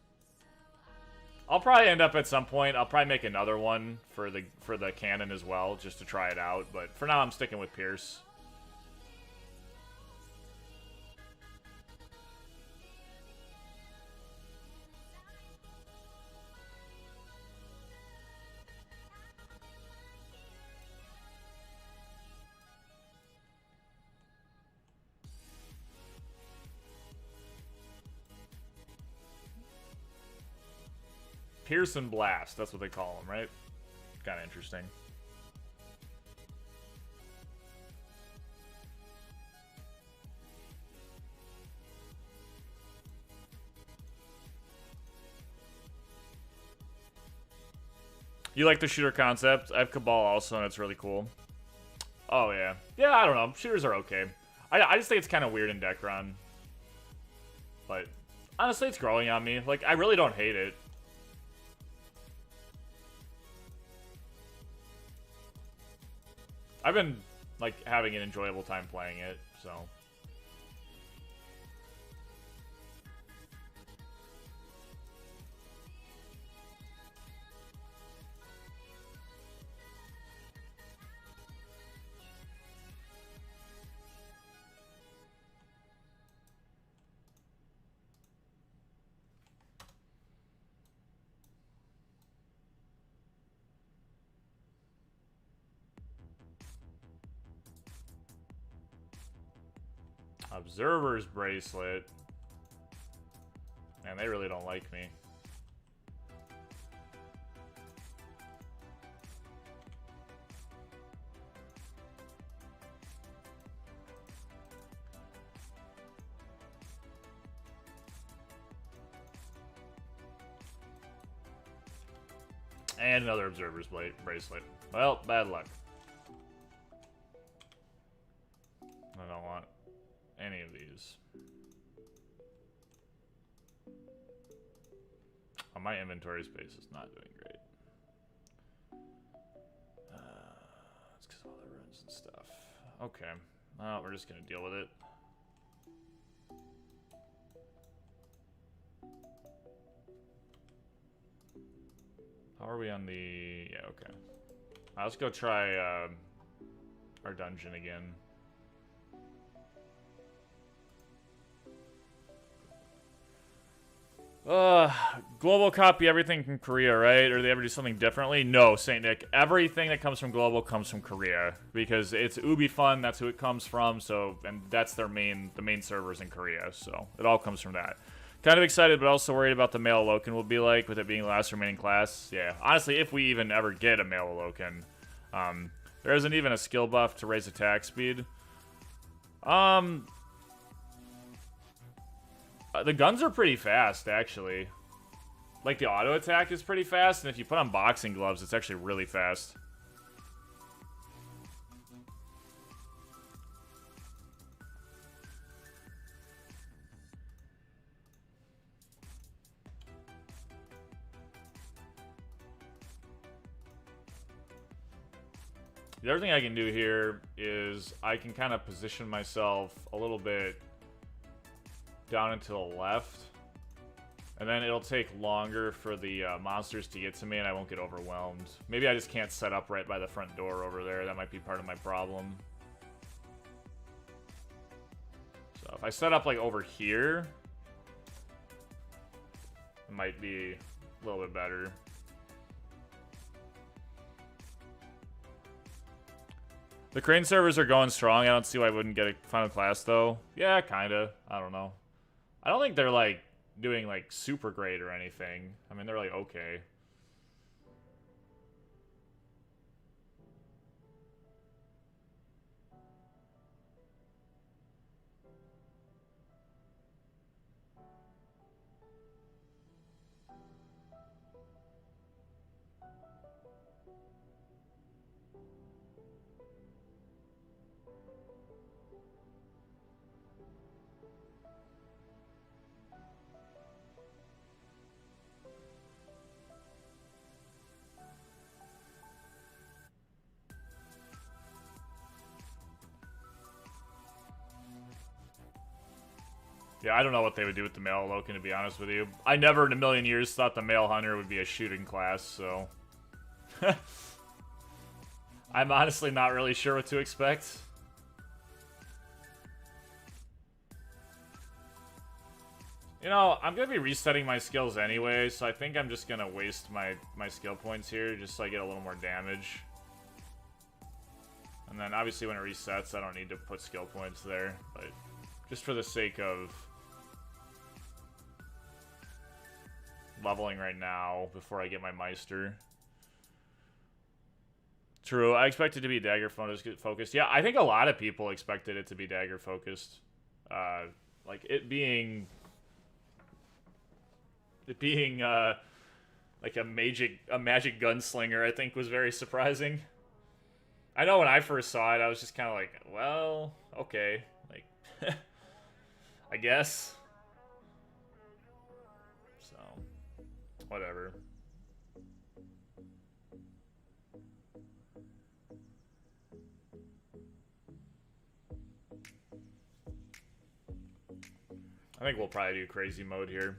I'll probably end up at some point. I'll probably make another one for the cannon as well, just to try it out. But for now, I'm sticking with Pierce. Pierce and Blast, that's what they call them, right? Kind of interesting. You like the shooter concept? I have Cabal also, and it's really cool. Oh, yeah. Yeah, I don't know. Shooters are okay. I just think it's kind of weird in Dekaron. But, honestly, it's growing on me. Like, I really don't hate it. I've been, like, having an enjoyable time playing it, so... Observer's Bracelet. Man, they really don't like me. And another Observer's Bracelet. Well, bad luck. I don't want any of these. Oh, my inventory space is not doing great. It's because of all the runes and stuff. Okay. Well, we're just going to deal with it. How are we on the... Yeah, okay. Let's go try our dungeon again. Global copy everything from Korea, right? Or do they ever do something differently? No, Saint Nick. Everything that comes from Global comes from Korea because it's UbiFun. That's who it comes from. So, and that's the main servers in Korea. So it all comes from that. Kind of excited, but also worried about the male Alokan will be like with it being the last remaining class. Yeah, honestly, if we even ever get a male Alokan, there isn't even a skill buff to raise attack speed. The guns are pretty fast, actually. Like, the auto attack is pretty fast, and if you put on boxing gloves, it's actually really fast. The other thing I can do here is I can kind of position myself a little bit down and to the left. And then it'll take longer for the monsters to get to me and I won't get overwhelmed. Maybe I just can't set up right by the front door over there. That might be part of my problem. So if I set up like over here, it might be a little bit better. The Crane servers are going strong. I don't see why I wouldn't get a final class though. Yeah, kinda. I don't know. I don't think they're like doing like super great or anything. I mean, they're like okay. Yeah, I don't know what they would do with the male Loken, to be honest with you. I never in a million years thought the male hunter would be a shooting class, so... I'm honestly not really sure what to expect. You know, I'm going to be resetting my skills anyway, so I think I'm just going to waste my skill points here just so I get a little more damage. And then obviously when it resets, I don't need to put skill points there, but just for the sake of leveling right now before I get my Meister. True, I expect it to be dagger focused. Yeah, I think a lot of people expected it to be dagger focused. Like it being like a magic gunslinger, I think was very surprising. I know when I first saw it, I was just kind of like, well, okay, like, I guess. So, whatever. I think we'll probably do crazy mode here.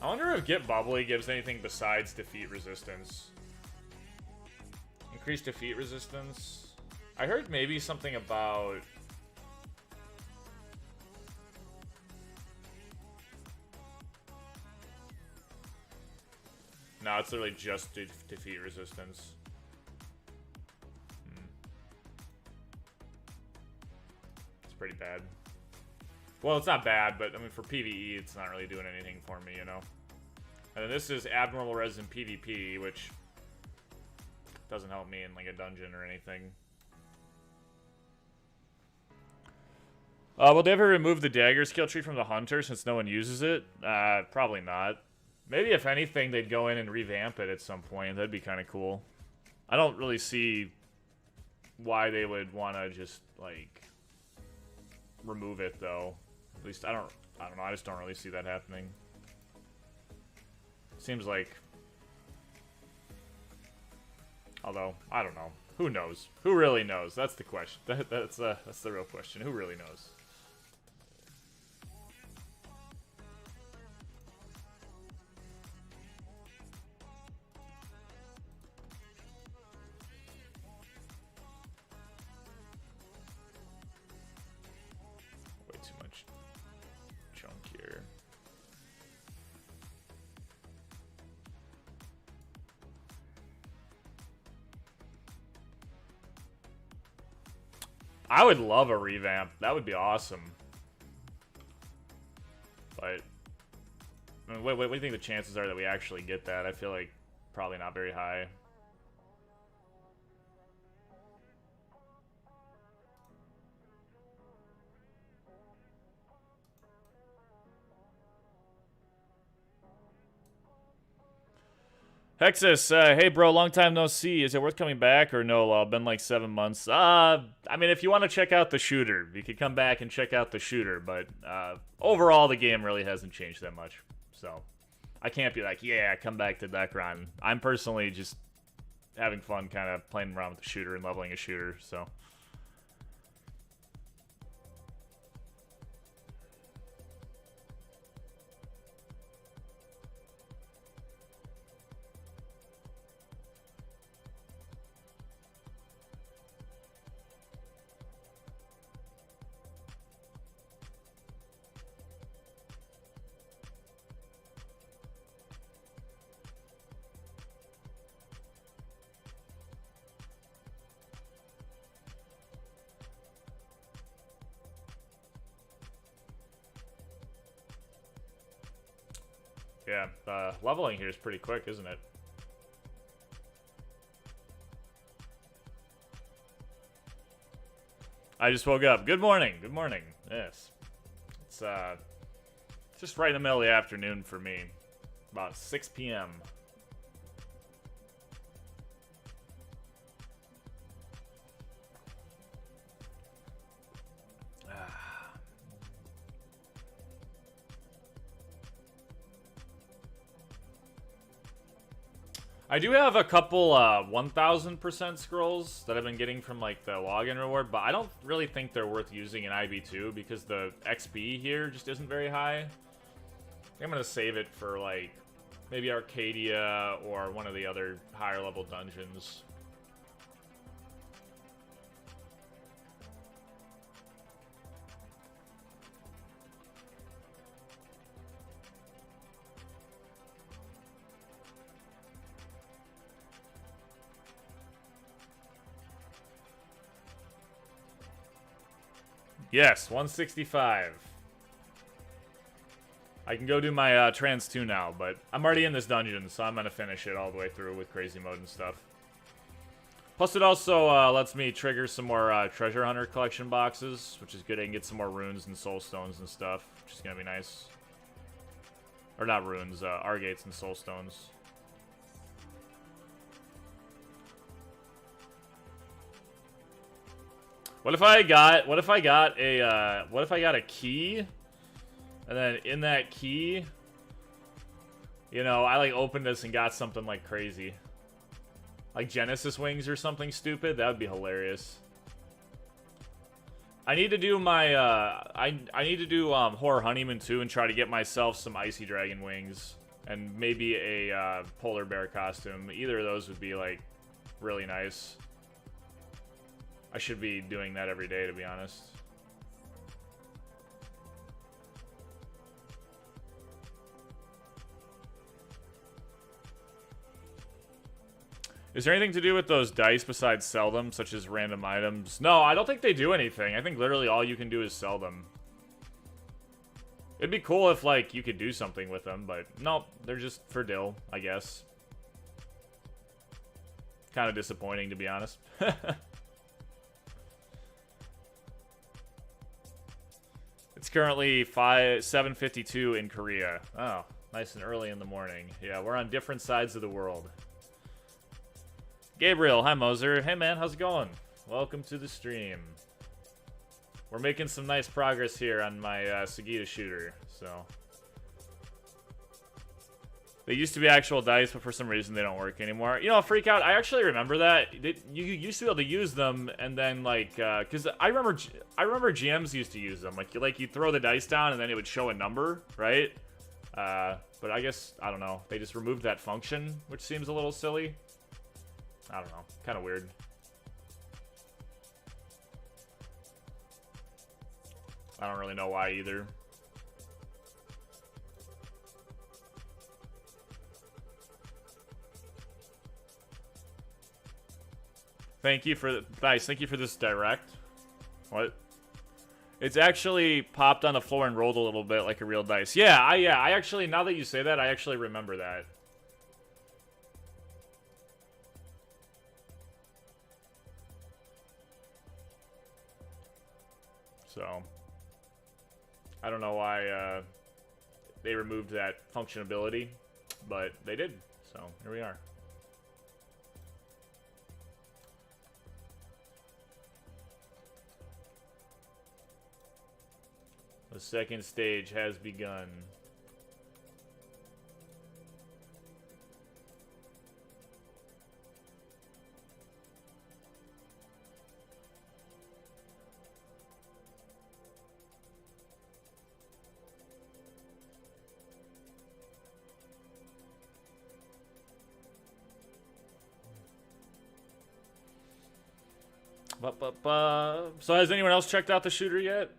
I wonder if Get Bubbly gives anything besides defeat resistance. Increased defeat resistance. I heard maybe something about... No, it's literally just defeat resistance. It's pretty bad. Well, it's not bad, but I mean, for PvE, it's not really doing anything for me, you know? And then this is abnormal res in PvP, which doesn't help me in, like, a dungeon or anything. Will they ever remove the dagger skill tree from the hunter since no one uses it? Probably not. Maybe, if anything, they'd go in and revamp it at some point. That'd be kind of cool. I don't really see why they would want to just, like, remove it, though. At least, I don't know, I just don't really see that happening. Seems like... Although, I don't know. Who knows? Who really knows? That's the question. That's the real question. Who really knows? Way too much junk here. I would love a revamp. That would be awesome. But, I mean, what do you think the chances are that we actually get that? I feel like probably not very high. Hexus, hey bro, long time no see. Is it worth coming back or no? Been like 7 months. I mean, if you want to check out the shooter, you could come back and check out the shooter. But overall, the game really hasn't changed that much. So I can't be like, yeah, come back to Dekaron. I'm personally just having fun kind of playing around with the shooter and leveling a shooter, so... Yeah, leveling here is pretty quick, isn't it? I just woke up. Good morning. Good morning. Yes. It's just right in the middle of the afternoon for me. About 6 p.m. I do have a couple 1000% scrolls that I've been getting from like the login reward, but I don't really think they're worth using in IB2 because the XP here just isn't very high. I think I'm gonna save it for like maybe Arcadia or one of the other higher level dungeons. Yes, 165. I can go do my Trans 2 now, but I'm already in this dungeon, so I'm going to finish it all the way through with crazy mode and stuff. Plus, it also lets me trigger some more Treasure Hunter collection boxes, which is good. I can get some more runes and soul stones and stuff, which is going to be nice. Or not runes, Argates and soul stones. What if I got a key, and then in that key, you know, I like opened this and got something like crazy, like Genesis wings or something stupid? That would be hilarious. I need to do my I need to do Horror Honeymoon 2 and try to get myself some Icy Dragon wings and maybe a polar bear costume. Either of those would be like really nice. I should be doing that every day, to be honest. Is there anything to do with those dice besides sell them, such as random items? No, I don't think they do anything. I think literally all you can do is sell them. It'd be cool if, like, you could do something with them, but nope, they're just for dill, I guess. Kind of disappointing, to be honest. It's currently 7:52 in Korea. Oh, nice and early in the morning. Yeah, we're on different sides of the world. Gabriel, hi Moser. Hey man, how's it going? Welcome to the stream. We're making some nice progress here on my Segita shooter, so. They used to be actual dice, but for some reason they don't work anymore. You know, Freak Out, I actually remember that. You used to be able to use them, and then, like, because I remember GMs used to use them. Like you throw the dice down, and then it would show a number, right? But I guess, I don't know. They just removed that function, which seems a little silly. I don't know. Kind of weird. I don't really know why either. Thank you for nice. Thank you for this direct. What? It's actually popped on the floor and rolled a little bit like a real dice. Yeah, I actually, now that you say that, I actually remember that. So, I don't know why they removed that functionality, but they did. So, here we are. The second stage has begun. So has anyone else checked out the shooter yet?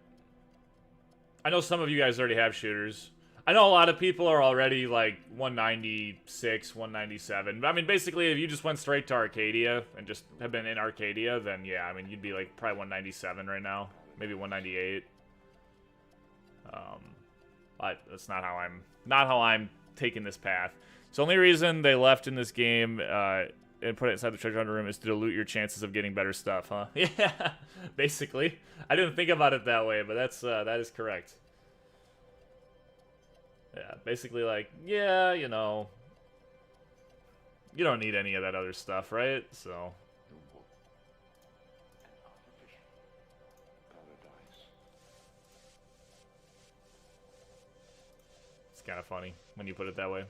I know some of you guys already have shooters. I know a lot of people are already like 196, 197. I mean, basically, if you just went straight to Arcadia and just have been in Arcadia, then yeah, I mean, you'd be like probably 197 right now, maybe 198. But that's not how I'm taking this path. So the only reason they left in this game and put it inside the treasure hunter room is to dilute your chances of getting better stuff, huh? Yeah, basically. I didn't think about it that way, but that is correct. Yeah, basically like, yeah, you know, you don't need any of that other stuff, right? So. It's kind of funny when you put it that way.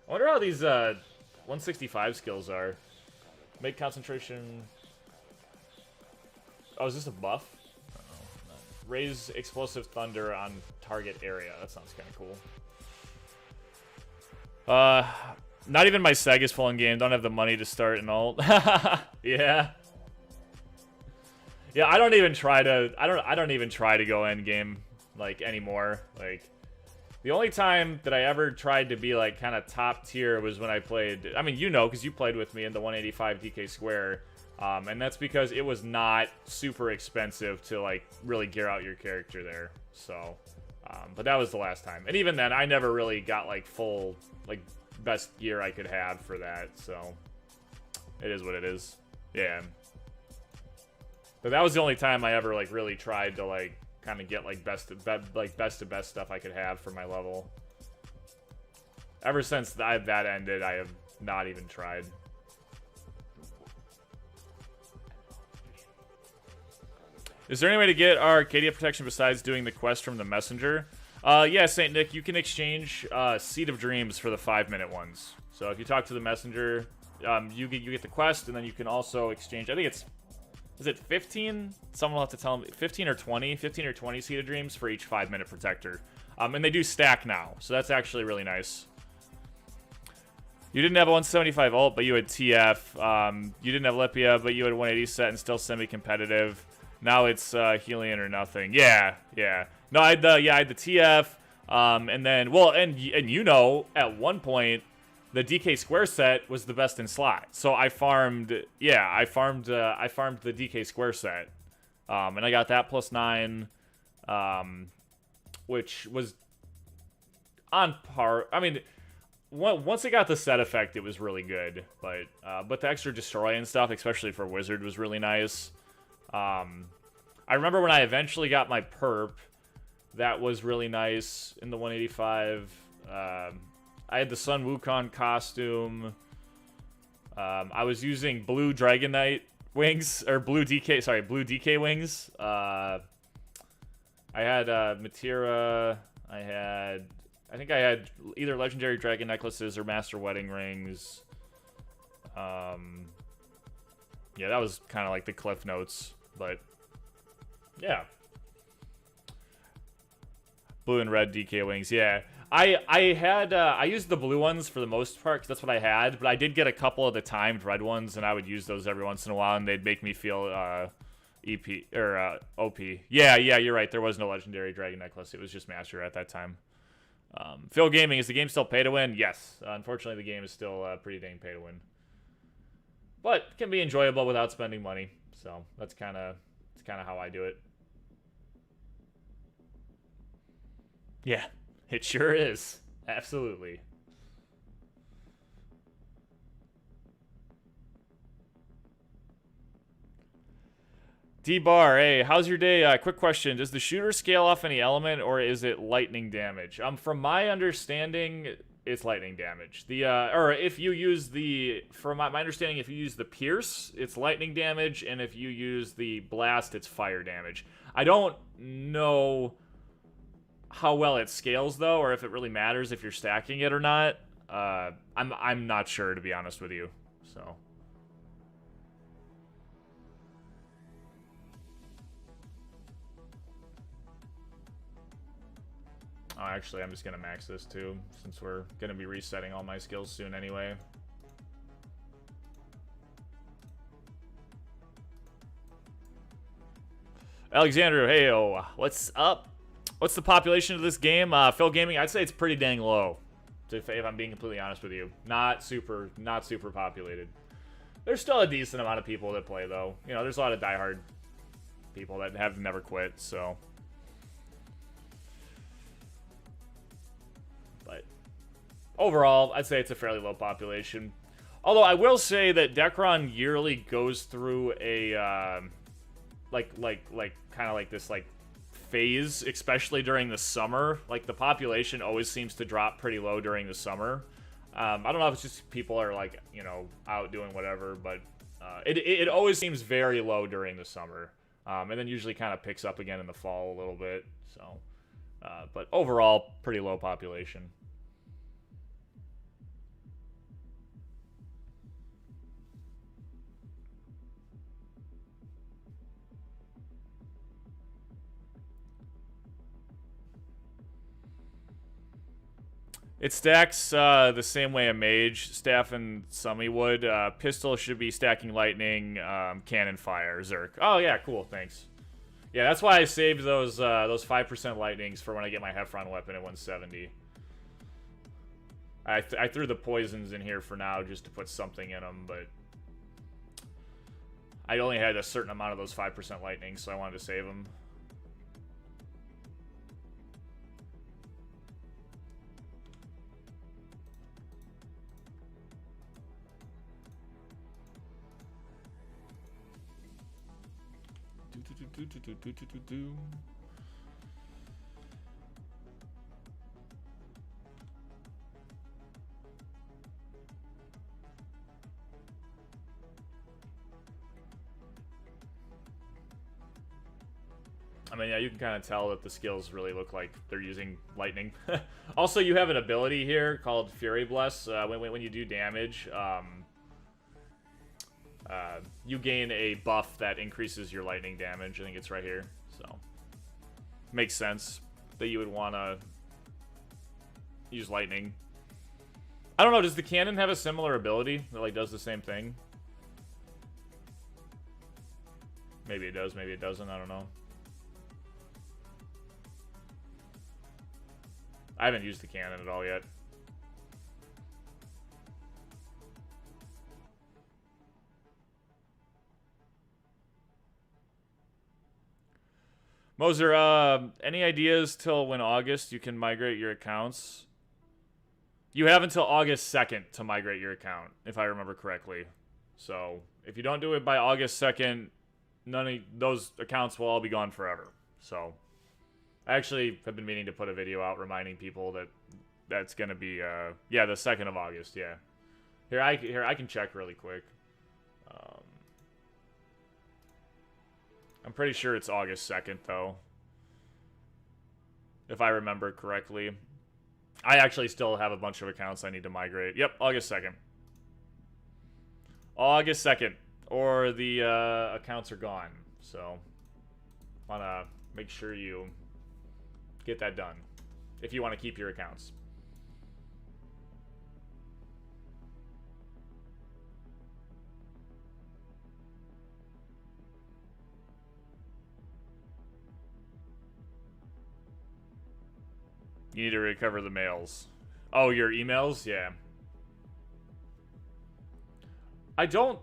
I wonder how these 165 skills are. Make concentration... Oh, is this a buff? Uh-oh. Raise explosive thunder on target area. That sounds kind of cool. Not even my Seg is full in game. Don't have the money to start an ult. Yeah. Yeah, I don't even try to. I don't even try to go end game like anymore. Like the only time that I ever tried to be like kind of top tier was when I played. I mean, you know, because you played with me in the 185 DK square. And that's because it was not super expensive to, like, really gear out your character there. So, but that was the last time. And even then, I never really got, like, full, like, best gear I could have for that. So, it is what it is. Yeah. But that was the only time I ever, like, really tried to, like, kind of get, like, best to best stuff I could have for my level. Ever since that ended, I have not even tried. Is there any way to get our Arcadia protection besides doing the quest from the messenger? Yeah, Saint Nick, you can exchange Seed of Dreams for the 5-minute ones. So if you talk to the messenger, you get the quest, and then you can also exchange. I think it's, is it 15? Someone will have to tell me 15 or 20 Seed of Dreams for each 5-minute protector. And they do stack now, so that's actually really nice. You didn't have a 175 ult, but you had TF. You didn't have Lipia, but you had 180 set and still semi-competitive. Now it's Helion or nothing. Yeah. No, I had the TF, and then and you know, at one point the DK square set was the best in slot. So I farmed the DK square set, and I got that +9, which was on par. I mean, once it got the set effect, it was really good. But the extra destroy and stuff, especially for Wizard, was really nice. I remember when I eventually got my perp, that was really nice in the 185. I had the Sun Wukong costume. I was using blue Dragon Knight wings, or blue DK wings. I had Matira. I think I had either Legendary Dragon Necklaces or Master Wedding Rings. Yeah, that was kind of like the Cliff Notes, but yeah. Blue and red DK wings, yeah. I used the blue ones for the most part, because that's what I had, but I did get a couple of the timed red ones, and I would use those every once in a while, and they'd make me feel EP, or OP. Yeah, you're right, there was no Legendary Dragon Necklace, it was just Master at that time. Phil Gaming, is the game still pay to win? Yes. Unfortunately, the game is still pretty dang pay to win. But it can be enjoyable without spending money, so that's kind of how I do it. Yeah, it sure is. Absolutely. D-Bar, hey, how's your day? Quick question. Does the shooter scale off any element, or is it lightning damage? From my understanding, it's lightning damage. Or if you use from my understanding, if you use the Pierce, it's lightning damage, and if you use the Blast, it's fire damage. I don't know how well it scales, though, or if it really matters if you're stacking it or not. I'm not sure, to be honest with you, so... Oh, actually, I'm just going to max this, too, since we're going to be resetting all my skills soon anyway. Alexander, hey-o, what's up? What's the population of this game? Phil Gaming, I'd say it's pretty dang low, if I'm being completely honest with you. Not super populated. There's still a decent amount of people that play, though. You know, there's a lot of diehard people that have never quit, so... Overall, I'd say it's a fairly low population. Although I will say that Dekaron yearly goes through a kind of like this like phase, especially during the summer. Like the population always seems to drop pretty low during the summer. I don't know if it's just people are like, you know, out doing whatever, but it always seems very low during the summer, and then usually kind of picks up again in the fall a little bit. So, but overall, pretty low population. It stacks the same way a mage, staff and Summy would. Pistol should be stacking lightning, cannon fire, Zerk. Oh yeah, cool, thanks. Yeah, that's why I saved those 5% lightnings for when I get my Heffron weapon at 170. I threw the poisons in here for now just to put something in them, but I only had a certain amount of those 5% lightning, so I wanted to save them. I mean, yeah, you can kind of tell that the skills really look like they're using lightning. Also, you have an ability here called Fury Bless. When you do damage, you gain a buff that increases your lightning damage. I think it's right here, so makes sense that you would want to use lightning. I don't know, does the cannon have a similar ability that like does the same thing? Maybe it does, maybe it doesn't, I don't know. I haven't used the cannon at all yet. Moser, any ideas till when August you can migrate your accounts? You have until August 2nd to migrate your account, if I remember correctly. So, if you don't do it by August 2nd, none of those accounts will all be gone forever. So, I actually have been meaning to put a video out reminding people that that's going to be, yeah, the 2nd of August, yeah. Here, I can check really quick. I'm pretty sure it's August 2nd, though. If I remember correctly. I actually still have a bunch of accounts I need to migrate. Yep, August 2nd. August 2nd. Or the accounts are gone. So, want to make sure you get that done. If you want to keep your accounts. You need to recover the mails. Oh, your emails? Yeah. I don't...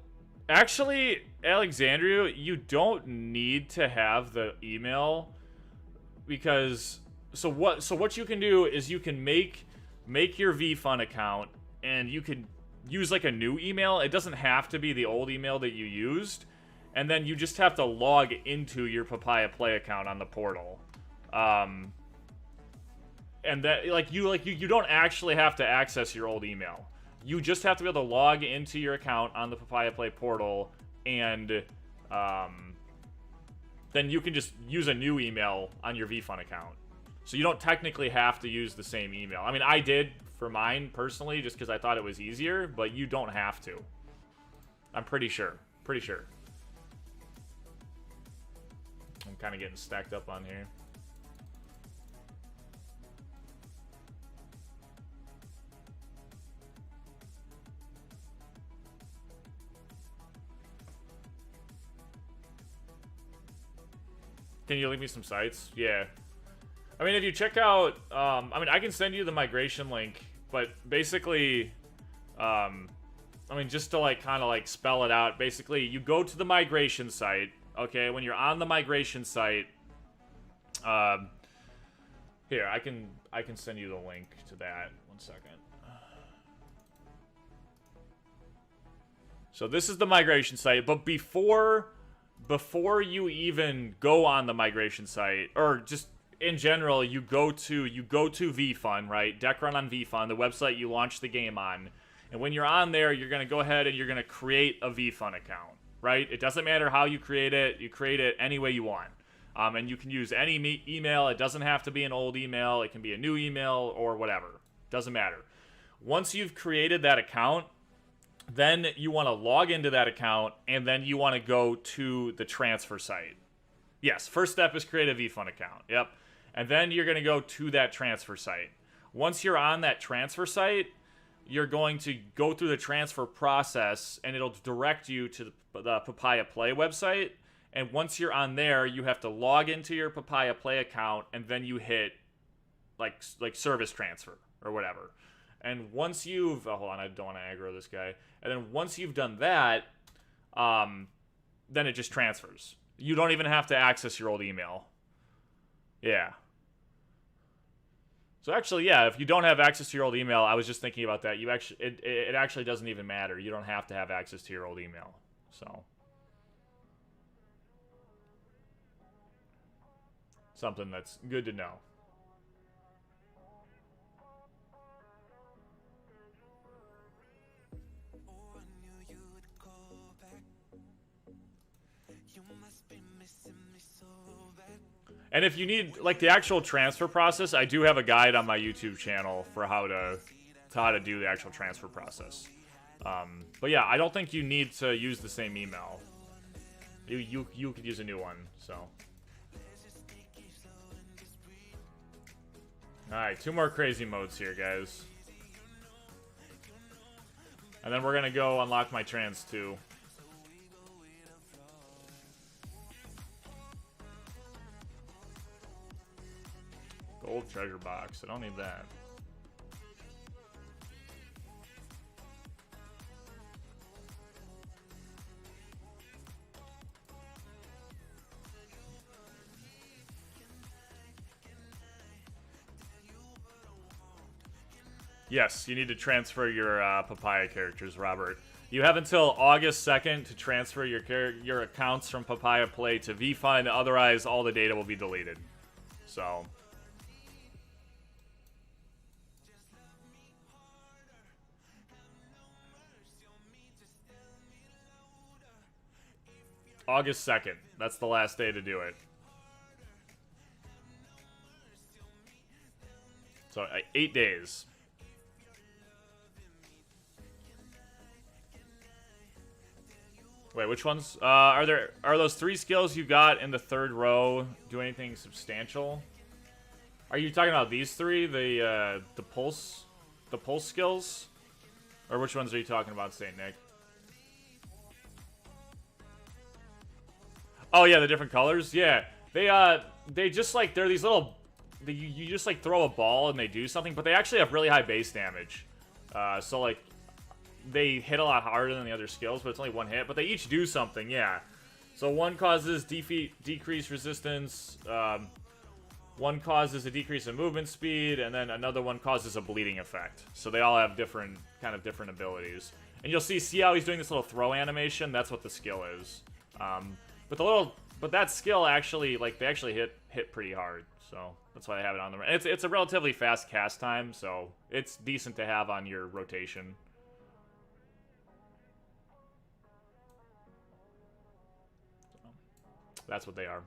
Actually, Alexandria, you don't need to have the email because... So what you can do is you can make your VFun account and you can use like a new email. It doesn't have to be the old email that you used. And then you just have to log into your Papaya Play account on the portal. And that you don't actually have to access your old email. You just have to be able to log into your account on the Papaya Play portal, and then you can just use a new email on your VFun account. So you don't technically have to use the same email. I mean, I did for mine personally, just because I thought it was easier, but you don't have to. I'm pretty sure. Pretty sure. I'm kind of getting stacked up on here. Can you leave me some sites? Yeah. I mean, if you check out... I mean, I can send you the migration link, but basically... I mean, just to, like, kind of, like, spell it out. Basically, you go to the migration site, okay? When you're on the migration site... here, I can send you the link to that. 1 second. So this is the migration site, but before you even go on the migration site, or just in general, you go to VFun, right? Dekaron on VFun, the website you launch the game on. And when you're on there, you're going to go ahead and you're going to create a VFun account, right? It doesn't matter how you create it. You create it any way you want. And you can use any email. It doesn't have to be an old email. It can be a new email or whatever. Doesn't matter. Once you've created that account, then you want to log into that account, and then you want to go to the transfer site. Yes, first step is create a VFun account. Yep. And then you're going to go to that transfer site. once you're on that transfer site, you're going to go through the transfer process, and it'll direct you to the Papaya Play website. And once you're on there, you have to log into your Papaya Play account, and then you hit like service transfer or whatever. And once you've hold on, I don't want to aggro this guy. And then once you've done that, then it just transfers. You don't even have to access your old email. Yeah. So actually, yeah, if you don't have access to your old email, I was just thinking about that. You actually, it actually doesn't even matter. You don't have to have access to your old email. So something that's good to know. And if you need, like, the actual transfer process, I do have a guide on my YouTube channel for how to do the actual transfer process. But yeah, I don't think you need to use the same email. You could use a new one, so. Alright, 2 more crazy modes here, guys. And then we're gonna go unlock my trans too. Gold treasure box. I don't need that. Yes, you need to transfer your Papaya characters, Robert. You have until August 2nd to transfer your accounts from Papaya Play to VFund. Otherwise, all the data will be deleted. So. August 2nd. That's the last day to do it. So, 8 days. Wait, which ones? Are those 3 skills you got in the 3rd row do anything substantial? Are you talking about these 3? The pulse skills? Or which ones are you talking about, Saint Nick? Oh yeah, the different colors? Yeah. They just like, they're these little, you just like throw a ball and they do something, but they actually have really high base damage. So like, they hit a lot harder than the other skills, but it's only 1 hit, but they each do something, yeah. So one causes decreased resistance, one causes a decrease in movement speed, and then another one causes a bleeding effect. So they all have different abilities. And you'll see how he's doing this little throw animation? That's what the skill is. But that skill actually, like, they actually hit pretty hard, so that's why I have it on the. It's a relatively fast cast time, so it's decent to have on your rotation. So, that's what they are.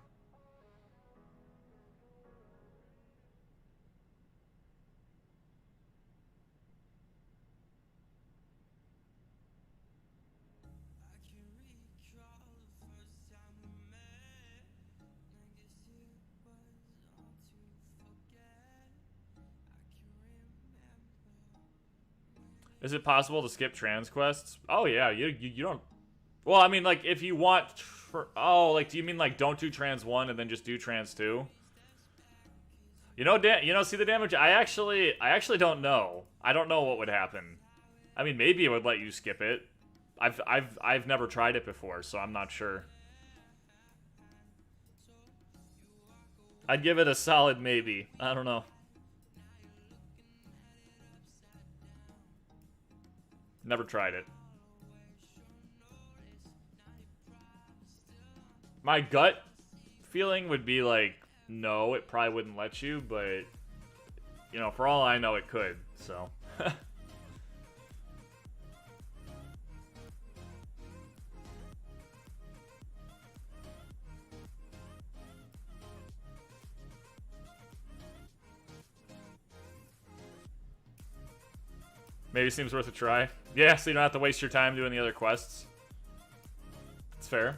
Is it possible to skip trans quests? Oh yeah, you don't. Well, I mean, like, if you want. Oh, like, do you mean like don't do trans 1 and then just do trans 2? You know, see the damage. I actually don't know. I don't know what would happen. I mean, maybe it would let you skip it. I've never tried it before, so I'm not sure. I'd give it a solid maybe. I don't know. Never tried it. My gut feeling would be like, no, it probably wouldn't let you, but, you know, for all I know, it could, so. Maybe seems worth a try. Yeah, so you don't have to waste your time doing the other quests. It's fair.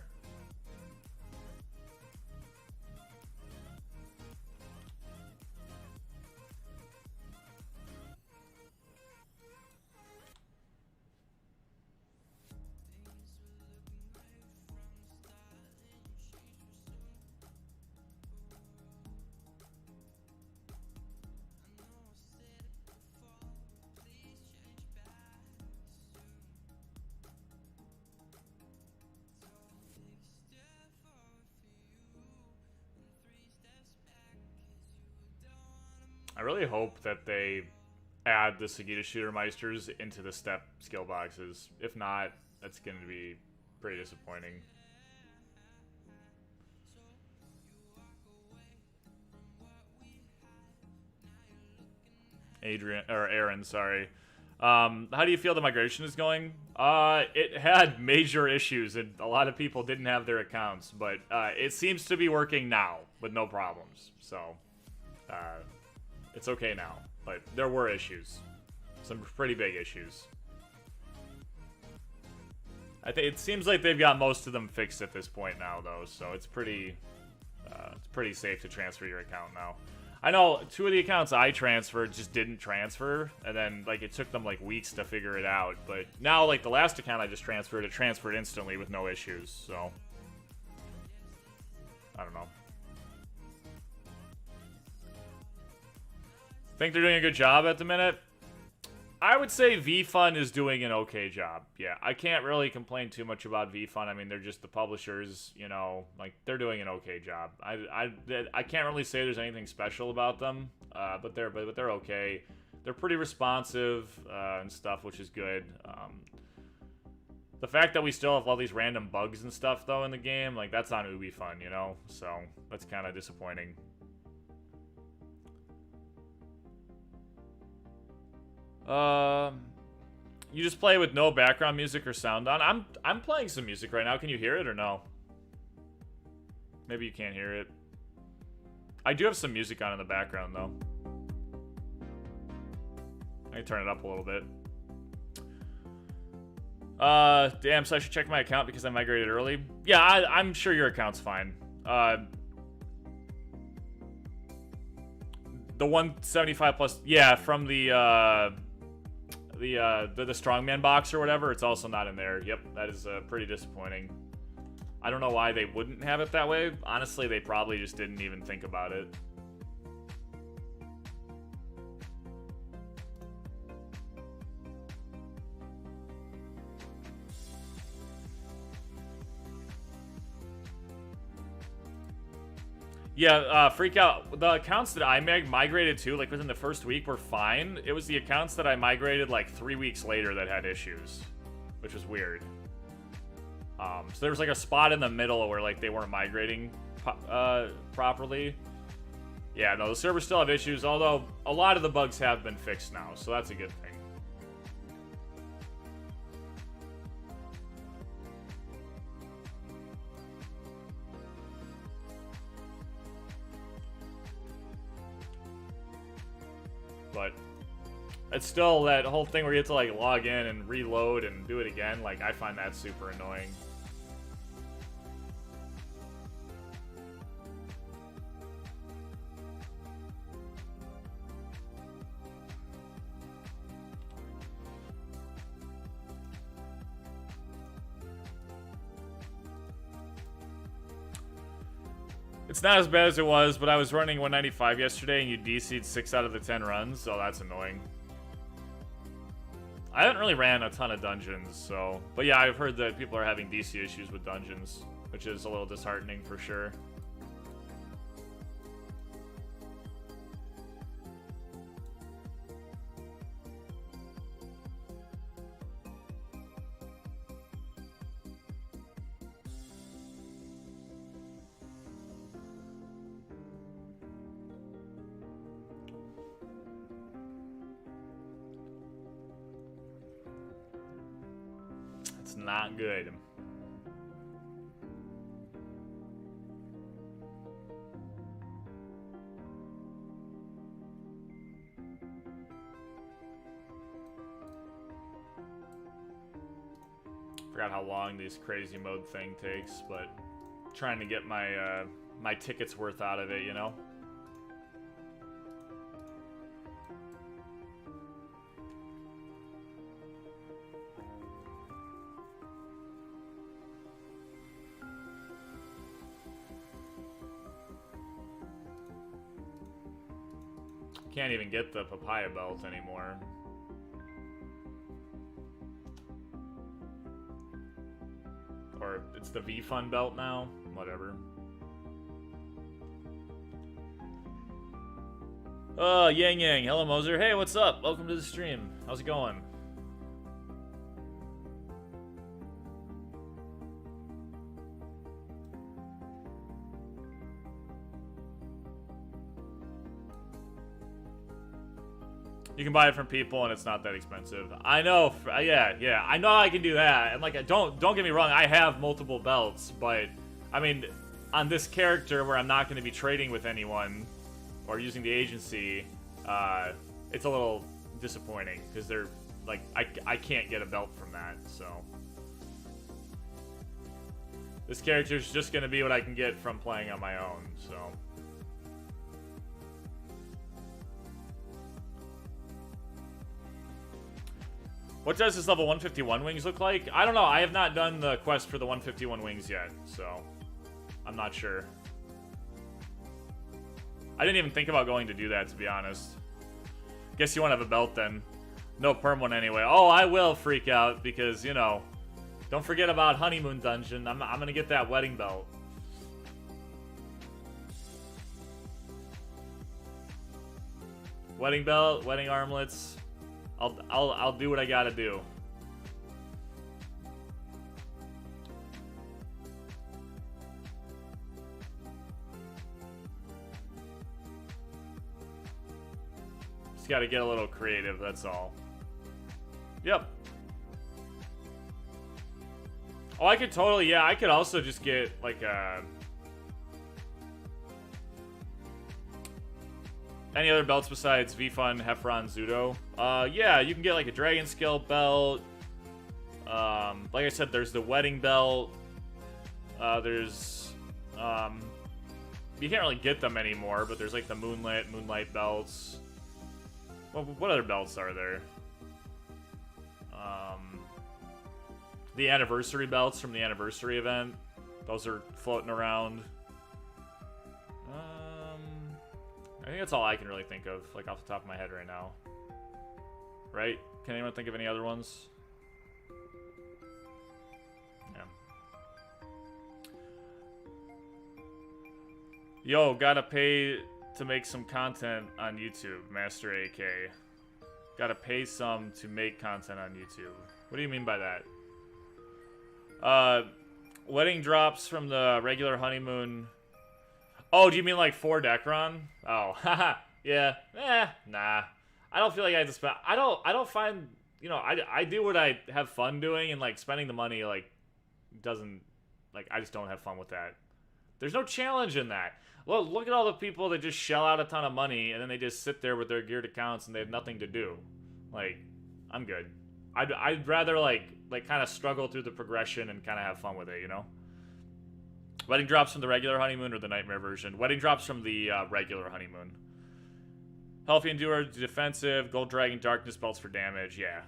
I really hope that they add the Segita Shooter Meisters into the step skill boxes. If not, that's going to be pretty disappointing. Aaron, sorry. How do you feel the migration is going? It had major issues, and a lot of people didn't have their accounts, but it seems to be working now with no problems. So, it's okay now, but there were issues. Some pretty big issues. I think it seems like they've got most of them fixed at this point now, though, so it's pretty safe to transfer your account now. I know 2 of the accounts I transferred just didn't transfer, and then like it took them like weeks to figure it out. But now, like the last account I just transferred, it transferred instantly with no issues. So I don't know. Think they're doing a good job at the minute? I would say VFun is doing an okay job. Yeah, I can't really complain too much about VFun. I mean, they're just the publishers, you know, like they're doing an okay job. I can't really say there's anything special about them, but they're okay. They're pretty responsive and stuff, which is good. The fact that we still have all these random bugs and stuff though in the game, like that's on UbiFun, you know, so that's kind of disappointing. You just play with no background music or sound on? I'm playing some music right now. Can you hear it or no? Maybe you can't hear it. I do have some music on in the background though. I can turn it up a little bit. Damn, so I should check my account because I migrated early. Yeah, I'm sure your account's fine. The 175 plus, yeah, from the strongman box or whatever, it's also not in there. Yep, that is pretty disappointing. I don't know why they wouldn't have it that way. Honestly, they probably just didn't even think about it. Yeah, freak out. The accounts that I migrated to, like, within the first week were fine. It was the accounts that I migrated, like, 3 weeks later that had issues, which was weird. So there was, like, a spot in the middle where, like, they weren't migrating properly. Yeah, no, the servers still have issues, although a lot of the bugs have been fixed now, so that's a good thing. But it's still that whole thing where you have to like log in and reload and do it again. Like, I find that super annoying. It's not as bad as it was, but I was running 195 yesterday and you DC'd 6 out of the 10 runs, so that's annoying. I haven't really ran a ton of dungeons, so... But yeah, I've heard that people are having DC issues with dungeons, which is a little disheartening for sure. Not good. Forgot how long this crazy mode thing takes, but trying to get my my ticket's worth out of it, you know? Can't even get the papaya belt anymore. Or it's the VFun belt now. Whatever. Yang Yang. Hello, Moser. Hey, what's up? Welcome to the stream. How's it going? You can buy it from people and it's not that expensive. I know, yeah. I know I can do that. And like, don't get me wrong, I have multiple belts, but I mean, on this character where I'm not going to be trading with anyone or using the agency, it's a little disappointing because they're like, I can't get a belt from that. So this character's just going to be what I can get from playing on my own. So. What does this level 151 wings look like? I don't know. I have not done the quest for the 151 wings yet, so I'm not sure. I didn't even think about going to do that, to be honest. Guess you won't have a belt then. No perm one anyway. Oh, I will freak out because, you know, don't forget about Honeymoon Dungeon. I'm gonna get that wedding belt. Wedding belt, wedding armlets. I'll do what I gotta do. Just gotta get a little creative, that's all. Yep. Oh, I could totally, yeah, I could also just get like any other belts besides V-Fun, Heffron, Zudo? Yeah, you can get like a Dragon Scale belt. Like I said, there's the wedding belt. There's you can't really get them anymore, but there's like the Moonlight belts. Well, what other belts are there? The anniversary belts from the anniversary event. Those are floating around. I think that's all I can really think of, like off the top of my head right now. Right? Can anyone think of any other ones? Yeah. Yo, gotta pay to make some content on YouTube, Master AK. Gotta pay some to make content on YouTube. What do you mean by that? Wedding drops from the regular honeymoon. Oh, do you mean like 4 Dekaron? Oh, haha, yeah, nah. I don't feel like I have to spend. I don't find, you know, I do what I have fun doing, and like spending the money like doesn't, like I just don't have fun with that. There's no challenge in that. Well, look at all the people that just shell out a ton of money and then they just sit there with their geared accounts and they have nothing to do. Like, I'm good. I'd rather like kind of struggle through the progression and kind of have fun with it, you know? Wedding drops from the regular honeymoon or the nightmare version? Wedding drops from the regular honeymoon. Healthy Endure, defensive. Gold Dragon, Darkness belts for damage. Yeah.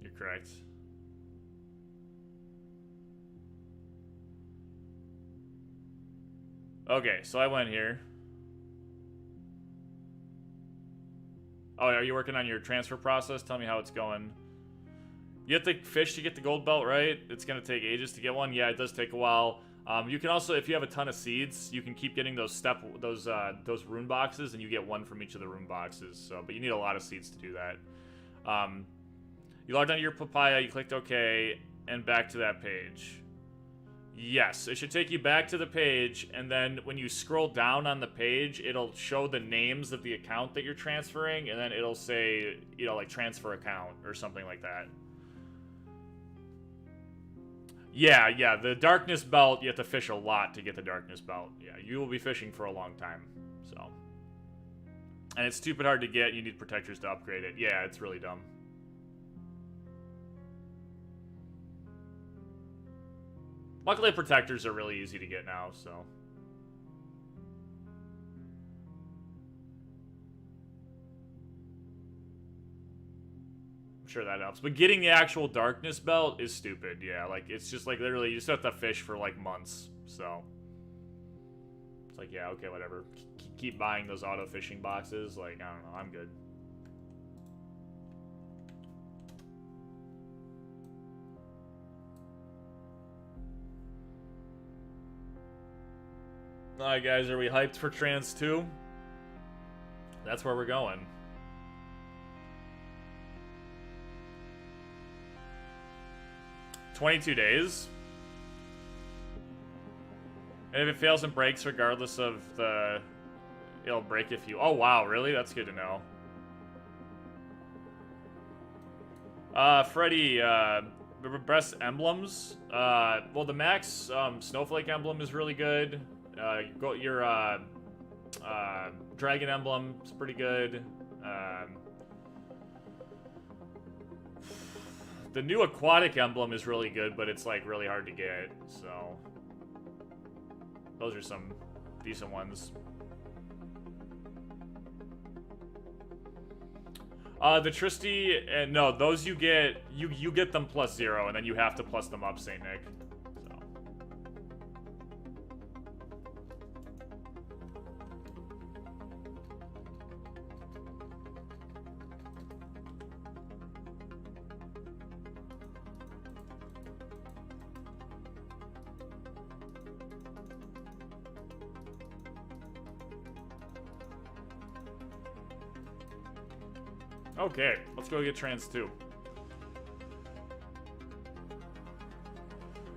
You're correct. Okay, so I went here. Oh, are you working on your transfer process? Tell me how it's going. You have to fish to get the gold belt, right? It's going to take ages to get one. Yeah, it does take a while. You can also, if you have a ton of seeds, you can keep getting those rune boxes, and you get one from each of the rune boxes. So, but you need a lot of seeds to do that. You logged onto your papaya, you clicked OK, and back to that page. Yes, it should take you back to the page, and then when you scroll down on the page, it'll show the names of the account that you're transferring, and then it'll say, you know, like transfer account or something like that. Yeah, the Darkness Belt, you have to fish a lot to get the Darkness Belt. Yeah, you will be fishing for a long time, so. And it's stupid hard to get, you need protectors to upgrade it. Yeah, it's really dumb. Luckily, protectors are really easy to get now, so. I'm sure that helps. But getting the actual Darkness Belt is stupid, yeah. Like, it's just like, literally, you just have to fish for, like, months, so. It's like, yeah, okay, whatever. Keep buying those auto-fishing boxes. Like, I don't know, I'm good. Alright, guys, are we hyped for Trans 2? That's where we're going. "22 days. And if it fails and breaks, regardless of the... It'll break if you... Oh, wow, really? That's good to know. Freddy, best emblems. Well, the Max Snowflake emblem is really good. Your Dragon emblem is pretty good. The new Aquatic emblem is really good, but it's like really hard to get, so... Those are some decent ones. The Tristy, no, those you get them +0, and then you have to plus them up, Saint Nick. So. Okay, let's go get Trans 2.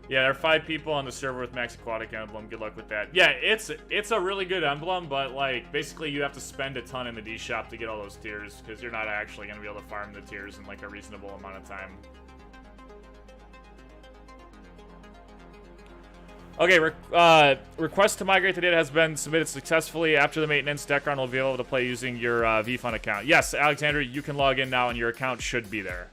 Yeah, there are 5 people on the server with Max Aquatic emblem. Good luck with that. Yeah, it's a really good emblem, but like basically you have to spend a ton in the D shop to get all those tiers because you're not actually gonna be able to farm the tiers in like a reasonable amount of time. Okay, request to migrate the data has been submitted successfully. After the maintenance, Dekaron will be able to play using your VFun account. Yes, Alexander, you can log in now and your account should be there.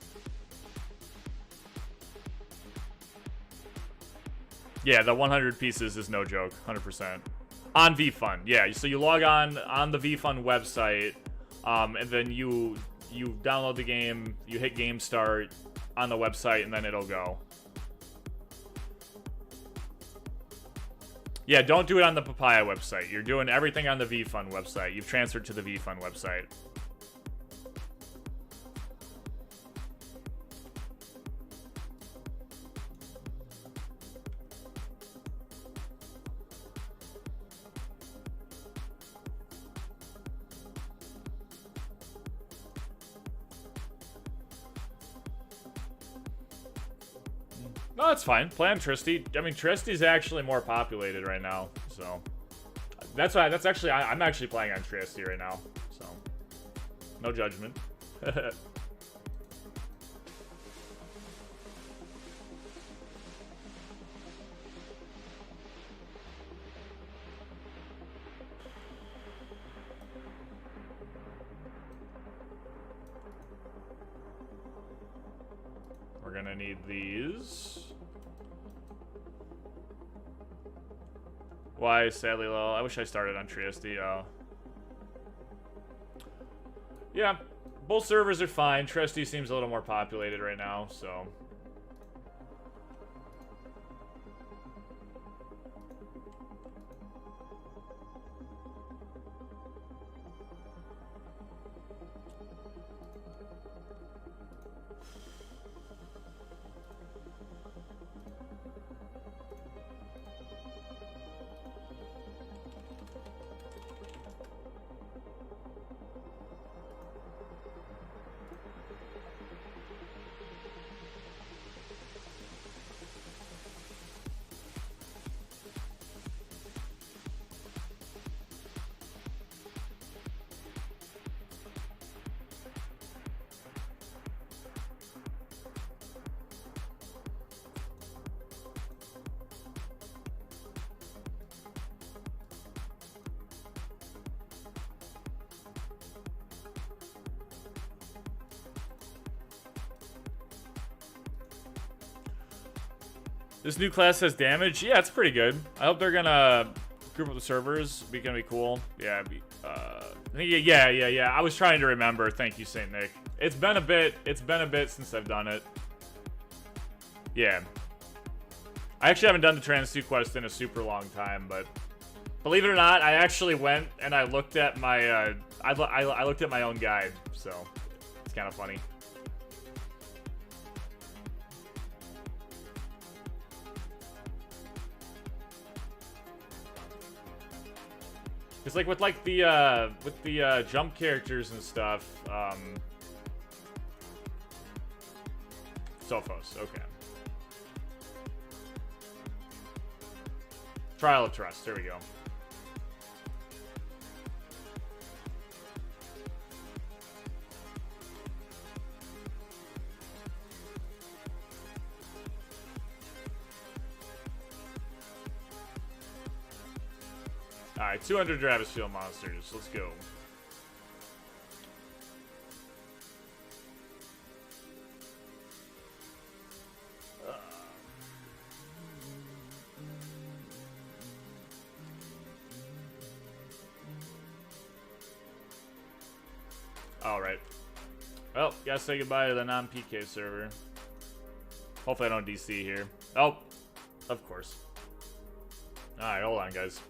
Yeah, the 100 pieces is no joke, 100%. On VFun, yeah. So you log on the VFun website, and then you download the game, you hit game start on the website, and then it'll go. Yeah, don't do it on the Papaya website. You're doing everything on the VFun website. You've transferred to the VFun website. No, it's fine. Play on Tristy. I mean, Tristy's actually more populated right now, so that's why. That's actually I'm actually playing on Tristy right now, so no judgment. We're gonna need these. Why, sadly, low? I wish I started on Trieste. Yeah, both servers are fine. Trieste seems a little more populated right now, so. This new class has damage. Yeah, it's pretty good. I hope they're gonna group up the servers. Be gonna be cool. Yeah. Yeah. I was trying to remember. Thank you, Saint Nick. It's been a bit. It's been a bit since I've done it. Yeah. I actually haven't done the Trans 2 quest in a super long time, but believe it or not, I actually went and I looked at my I looked at my own guide, so it's kind of funny. Cause like with the jump characters and stuff, Sophos, okay. Trial of Trust, there we go. Alright, 200 Dravis Field monsters. Let's go. Alright. Well, gotta say goodbye to the non-PK server. Hopefully I don't DC here. Oh, of course. Alright, hold on, guys.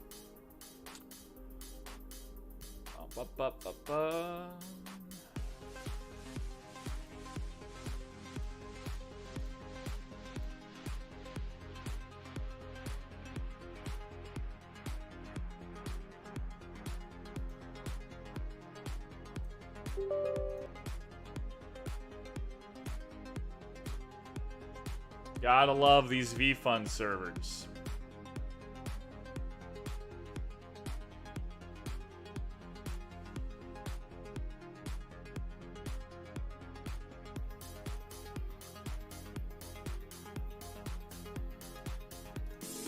Gotta love these VFund servers.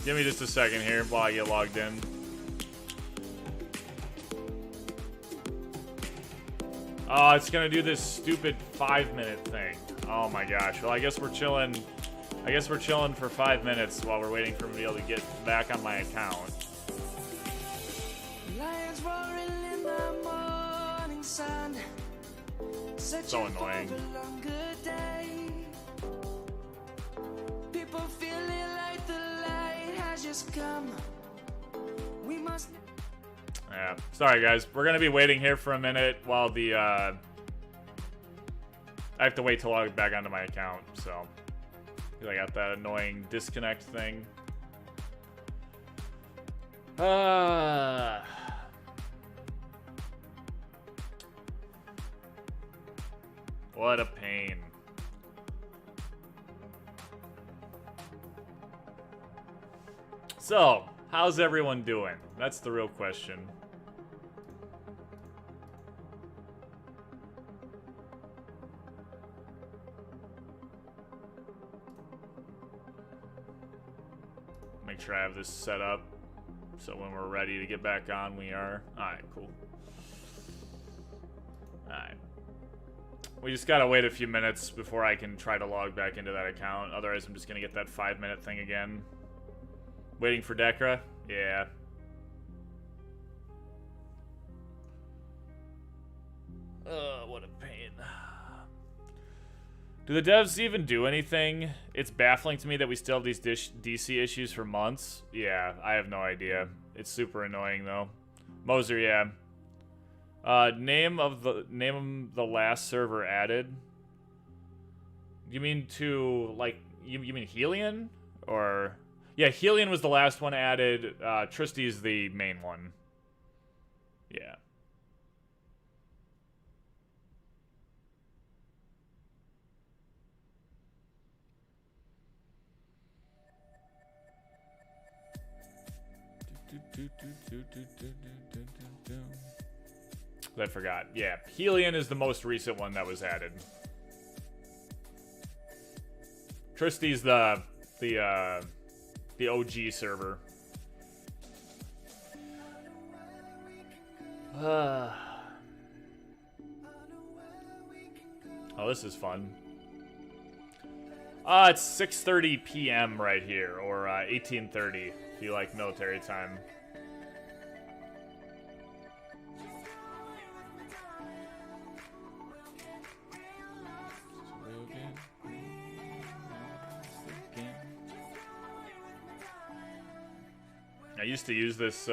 Give me just a second here while I get logged in. Oh, it's gonna do this stupid 5-minute thing. Oh my gosh. Well, I guess we're chilling. I guess we're chilling for 5 minutes while we're waiting for me to be able to get back on my account. Lions roaring in the morning sun. So annoying. People feeling like the light has just come. We must. Yeah, sorry guys. We're gonna be waiting here for a minute while the I have to wait till I log back onto my account, so I got that annoying disconnect thing. What a pain. So, how's everyone doing? That's the real question. Make sure I have this set up so when we're ready to get back on, we are. Alright, cool. Alright. We just gotta wait a few minutes before I can try to log back into that account. Otherwise, I'm just gonna get that 5-minute thing again. Waiting for Dekra? Yeah. What a pain. Do the devs even do anything? It's baffling to me that we still have these DC issues for months. Yeah, I have no idea. It's super annoying though. Moser, yeah. Name of the last server added. You mean to like you mean Helion? Or yeah, Helion was the last one added. Tristy's the main one. Yeah. I forgot. Yeah, Helion is the most recent one that was added. Tristy's the OG server. Oh, this is fun. It's 6:30 p.m. right here, or 18:30 if you like military time. I used to use this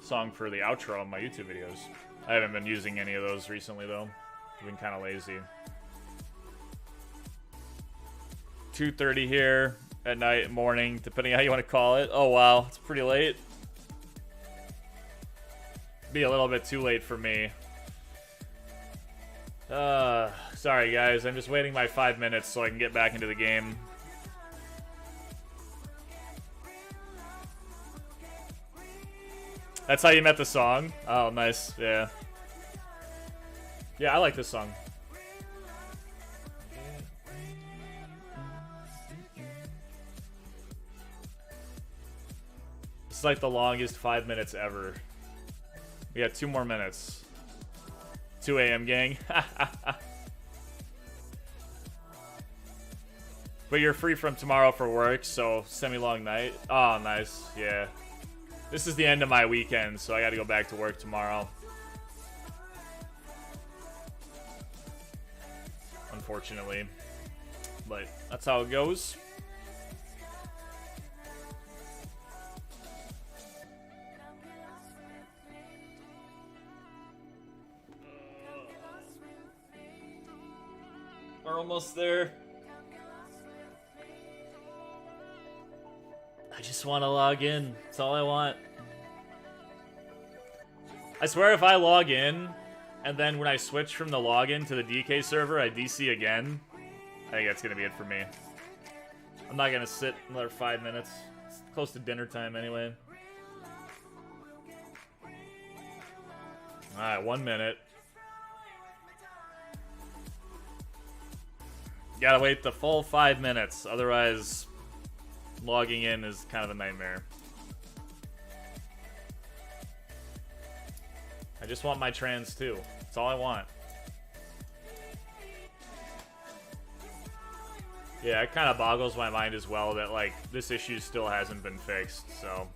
song for the outro on my YouTube videos. I haven't been using any of those recently, though. I've been kind of lazy. 2:30 here at night, morning, depending on how you want to call it. Oh, wow. It's pretty late. be a little bit too late for me. Sorry guys, I'm just waiting my 5 minutes so I can get back into the game. That's how you met the song? Oh, nice, yeah. Yeah, I like this song. It's like the longest 5 minutes ever. We got 2 more minutes. 2 a.m. gang. But you're free from tomorrow for work, so semi-long night. Oh, nice. Yeah. This is the end of my weekend, so I gotta go back to work tomorrow. Unfortunately. But that's how it goes. We're almost there. I just want to log in. That's all I want. I swear if I log in, and then when I switch from the login to the DK server, I DC again, I think that's going to be it for me. I'm not going to sit another 5 minutes. It's close to dinner time anyway. Alright, 1 minute. Gotta wait the full 5 minutes, otherwise logging in is kind of a nightmare. I just want my trans too. That's all I want. Yeah, it kind of boggles my mind as well that, like, this issue still hasn't been fixed, so.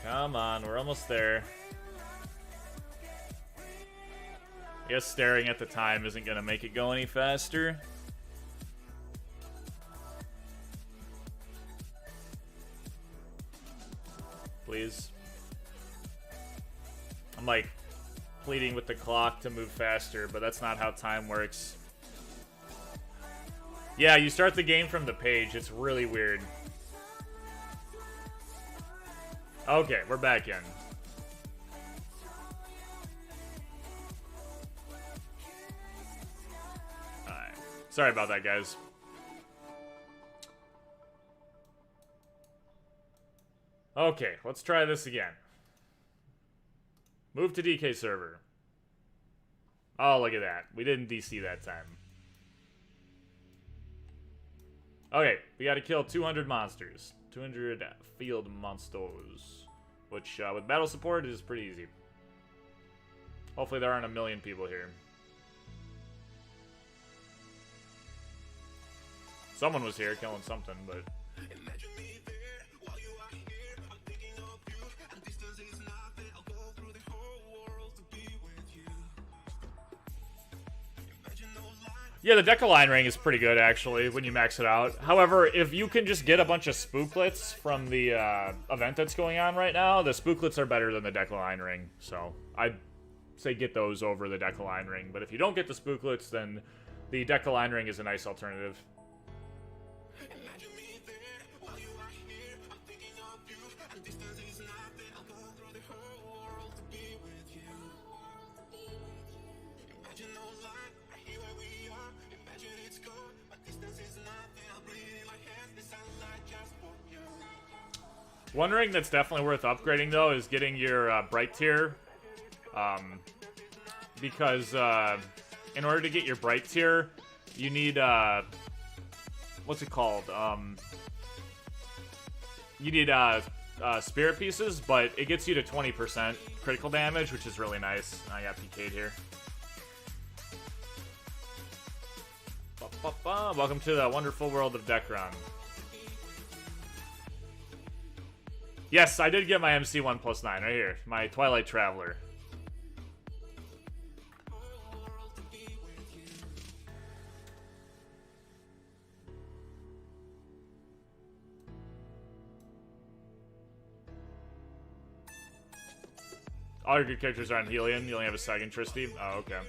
Come on, we're almost there. I guess staring at the time isn't going to make it go any faster. Please. I'm like pleading with the clock to move faster, but that's not how time works. Yeah, you start the game from the page. It's really weird. Okay, we're back in. Sorry about that, guys. Okay, let's try this again. Move to DK server. Oh, look at that. We didn't DC that time. Okay, we gotta kill 200 monsters. 200 field monsters. Which, with battle support, is pretty easy. Hopefully there aren't a million people here. Someone was here killing something, but... Yeah, the Dekaron ring is pretty good, actually, when you max it out. However, if you can just get a bunch of spooklets from the event that's going on right now, the spooklets are better than the Dekaron ring. So, I'd say get those over the Dekaron ring. But if you don't get the spooklets, then the Dekaron ring is a nice alternative. One ring that's definitely worth upgrading, though, is getting your bright tier. Because in order to get your bright tier, you need, what's it called? You need spirit pieces, but it gets you to 20% critical damage, which is really nice. I got PK'd here. Welcome to the wonderful world of Dekaron. Yes, I did get my MC1 +9 right here. My Twilight Traveler. All your good characters are on Helion. You only have a second Tristy. Oh, okay.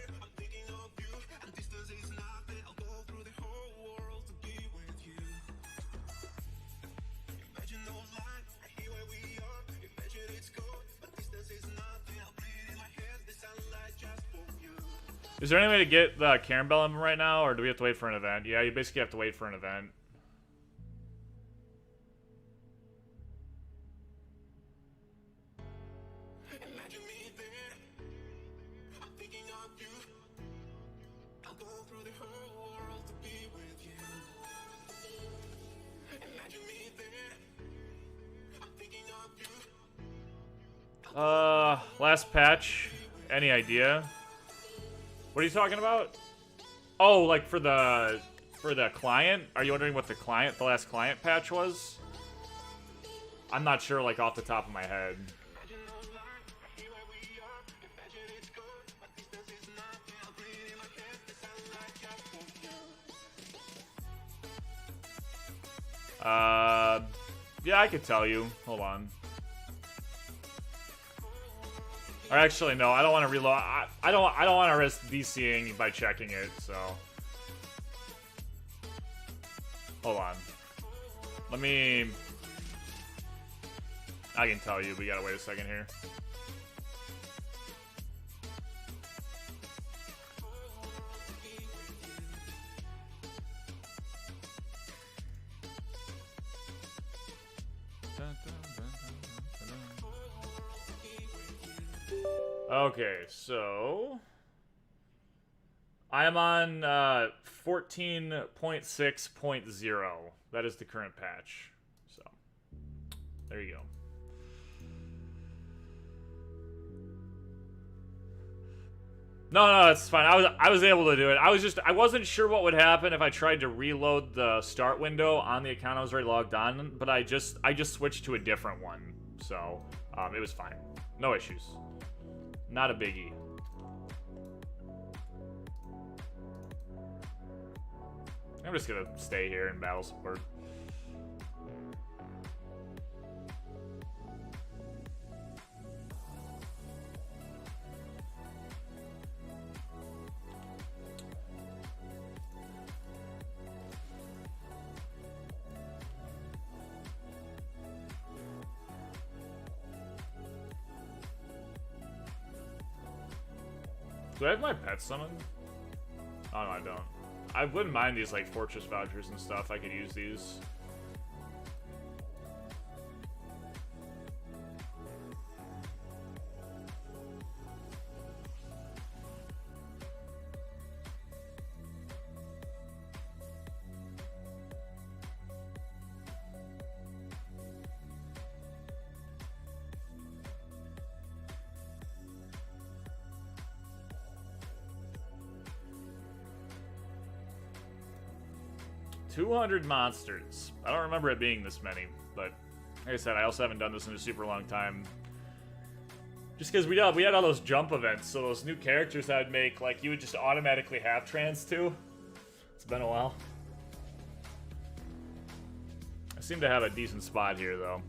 Is there any way to get the Caramel emblem right now, or do we have to wait for an event? Yeah, you basically have to wait for an event. Last patch. Any idea? What are you talking about? Oh, like for the client? Are you wondering what the last client patch was? I'm not sure, like, off the top of my head. Yeah, I could tell you. Hold on. Or actually, no, I don't want to reload. I don't want to risk DCing by checking it. So, hold on. Let me. I can tell you. We gotta wait a second here. Okay, so I am on 14.6.0. That is the current patch. So there you go. No, it's fine. I was able to do it. I wasn't sure what would happen if I tried to reload the start window on the account I was already logged on, but I just switched to a different one. So it was fine. No issues. Not a biggie. I'm just gonna stay here in battle support. Do I have my pet summoned? Oh, no, I don't. I wouldn't mind these, like, fortress vouchers and stuff. I could use these. $200 monsters. I don't remember it being this many, but like I said, I also haven't done this in a super long time. Just because we had all those jump events, so those new characters I'd make, like, you would just automatically have trans to. It's been a while. I seem to have a decent spot here, though.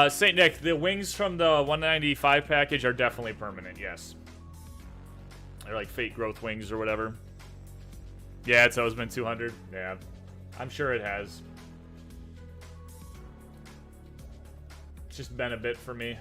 St. Nick, the wings from the 195 package are definitely permanent, yes. They're like fate growth wings or whatever. Yeah, it's always been 200. Yeah, I'm sure it has. It's just been a bit for me.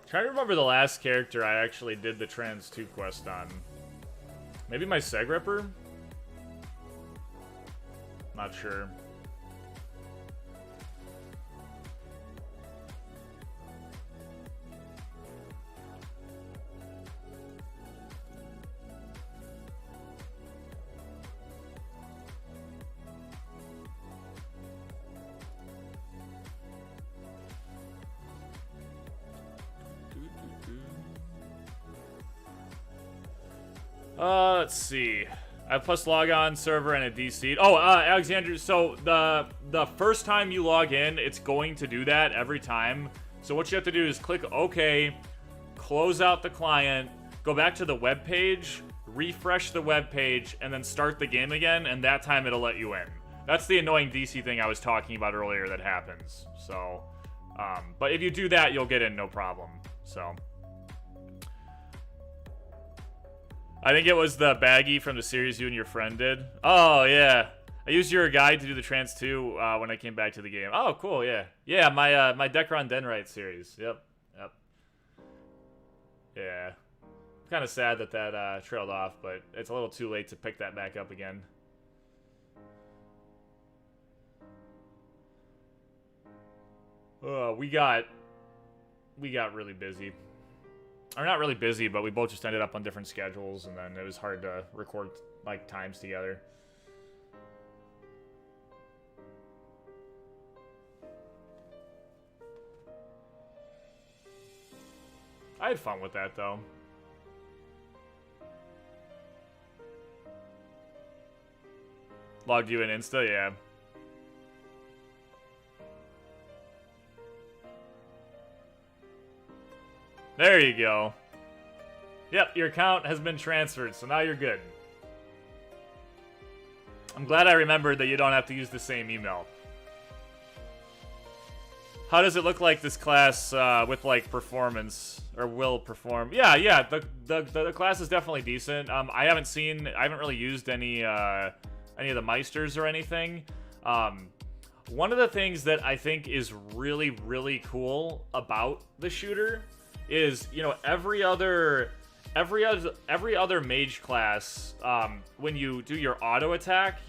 Trying to remember the last character I actually did the Trans 2 quest on. Maybe my Seg Ripper? Not sure. Let's see. I have plus log on server and a DC. Oh, Alexander, so the first time you log in, it's going to do that every time. So what you have to do is click OK, close out the client, go back to the web page, refresh the web page, and then start the game again, and that time it'll let you in. That's the annoying DC thing I was talking about earlier that happens. So, but if you do that, you'll get in no problem. So, I think it was the baggie from the series you and your friend did. Oh, yeah. I used your guide to do the trans 2 when I came back to the game. Oh, cool, yeah. Yeah, my Dekaron Denrite series. Yep. Yeah. Kind of sad that that trailed off, but it's a little too late to pick that back up again. We got really busy. Or not really busy, but we both just ended up on different schedules, and then it was hard to record like times together. I had fun with that though. Logged you in Insta, yeah. There you go. Yep, your account has been transferred, so now you're good. I'm glad I remembered that you don't have to use the same email. How does it look like this class with like performance or will perform? Yeah, the class is definitely decent. I haven't really used any of the Meisters or anything. One of the things that I think is really, really cool about the shooter is, you know, every other mage class, when you do your auto attack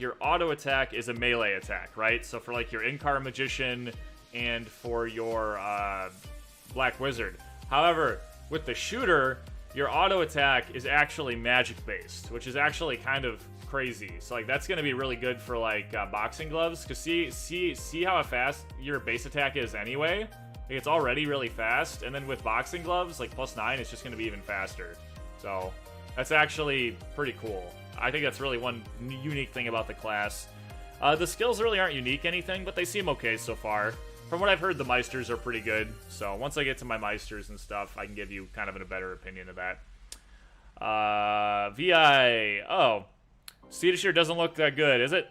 is a melee attack, right? So for like your in-car magician and for your black wizard. However, with the shooter, your auto attack is actually magic based, which is actually kind of crazy. So like that's gonna be really good for like boxing gloves, because see how fast your base attack is anyway. Like, it's already really fast, and then with boxing gloves, like +9, it's just gonna be even faster. So that's actually pretty cool. I think that's really one unique thing about the class. The skills really aren't unique anything, but they seem okay so far. From what I've heard, the Meisters are pretty good. So once I get to my Meisters and stuff, I can give you kind of a better opinion of that. VI. Oh. Cedar doesn't look that good, is it?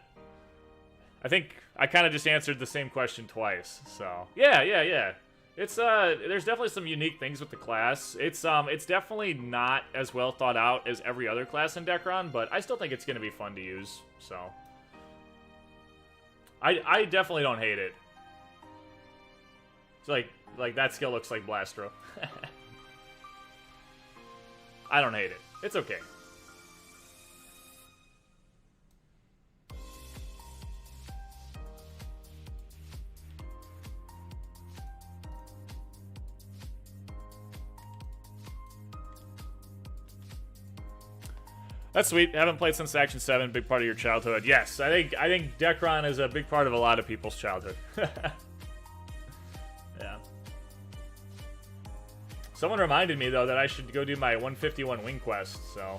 I think I kind of just answered the same question twice. So yeah. It's there's definitely some unique things with the class. It's definitely not as well thought out as every other class in Dekaron, but I still think it's gonna be fun to use. So I definitely don't hate it. It's like that skill looks like Blastro. I don't hate it. It's okay. That's sweet. Haven't played since Action 7. Big part of your childhood. Yes, I think Dekaron is a big part of a lot of people's childhood. Yeah. Someone reminded me though that I should go do my 151 wing quest, so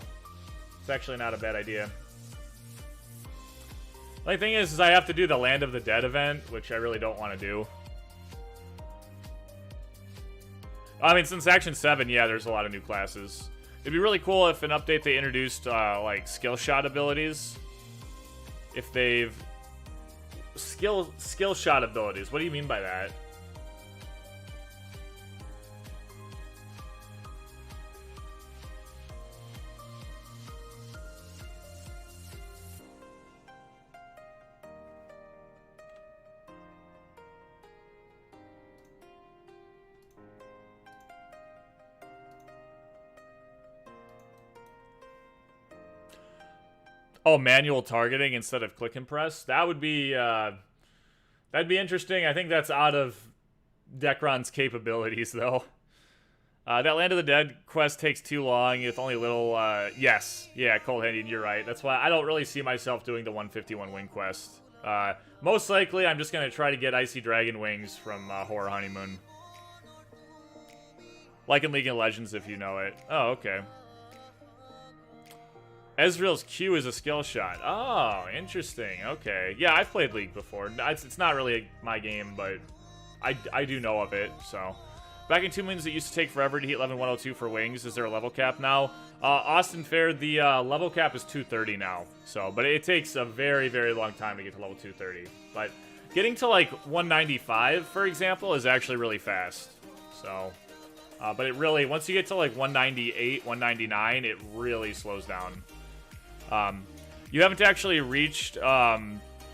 it's actually not a bad idea. The only thing is I have to do the Land of the Dead event, which I really don't want to do. I mean, since Action 7, yeah, there's a lot of new classes. It'd be really cool if an update they introduced, like, skill shot abilities. If they've... Skill shot abilities. What do you mean by that? Oh, manual targeting instead of click and press? That would be, that'd be interesting. I think that's out of Dekaron's capabilities, though. That Land of the Dead quest takes too long with only little, yes. Yeah, Cold-Handed, you're right. That's why I don't really see myself doing the 151 wing quest. Most likely, I'm just going to try to get Icy Dragon Wings from Horror Honeymoon. Like in League of Legends, if you know it. Oh, okay. Ezreal's Q is a skill shot. Oh, interesting. Okay. Yeah, I've played League before. It's not really my game, but I do know of it, so. Back in 2 minutes, it used to take forever to hit level 102 for wings. Is there a level cap now? Austin Fair, the level cap is 230 now. So, but it takes a very, very long time to get to level 230. But getting to like 195, for example, is actually really fast. So, but it really, once you get to like 198, 199, it really slows down. You haven't actually reached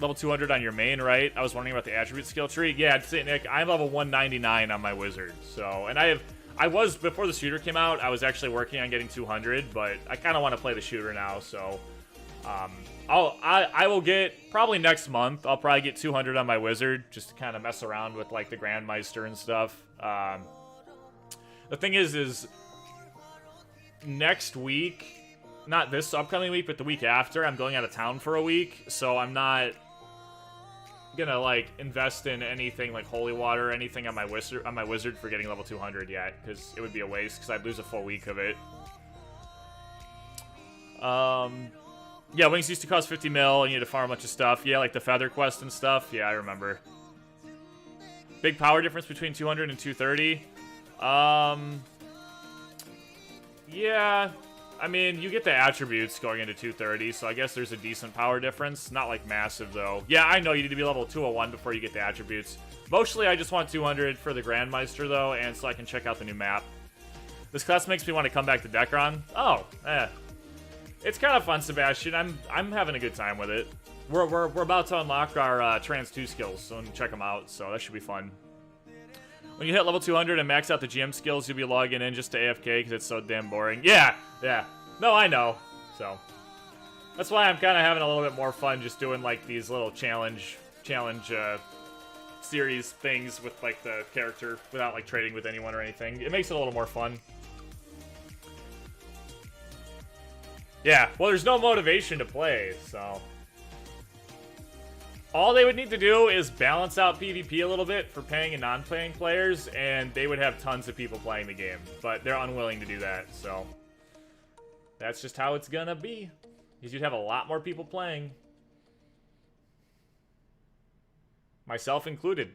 level 200 on your main, right? I was wondering about the attribute skill tree. Yeah, I'd say, Nick, I'm level 199 on my wizard. So, and I was, before the shooter came out, I was actually working on getting 200, but I kind of want to play the shooter now, so I will get, probably next month, I'll probably get 200 on my wizard, just to kind of mess around with, like, the Grandmeister and stuff. The thing is next week, not this upcoming week, but the week after, I'm going out of town for a week, so I'm not gonna like invest in anything like holy water or anything on my wizard for getting level 200 yet, because it would be a waste, because I'd lose a full week of it. Yeah, wings used to cost 50 mil, and you had to farm a bunch of stuff. Yeah, like the feather quest and stuff. Yeah, I remember. Big power difference between 200 and 230. Yeah, I mean, you get the attributes going into 230, so I guess there's a decent power difference. Not, like, massive, though. Yeah, I know you need to be level 201 before you get the attributes. Mostly, I just want 200 for the Grandmeister, though, and so I can check out the new map. This class makes me want to come back to Dekaron. Oh, it's kind of fun, Sebastian. I'm having a good time with it. We're about to unlock our Trans 2 skills, so check them out, so that should be fun. When you hit level 200 and max out the GM skills, you'll be logging in just to AFK because it's so damn boring. Yeah. No, I know. So that's why I'm kind of having a little bit more fun just doing like these little challenge series things with like the character without like trading with anyone or anything. It makes it a little more fun. Yeah, well, there's no motivation to play, so all they would need to do is balance out PvP a little bit for paying and non-paying players, and they would have tons of people playing the game. But they're unwilling to do that, so that's just how it's gonna be. Because you'd have a lot more people playing. Myself included.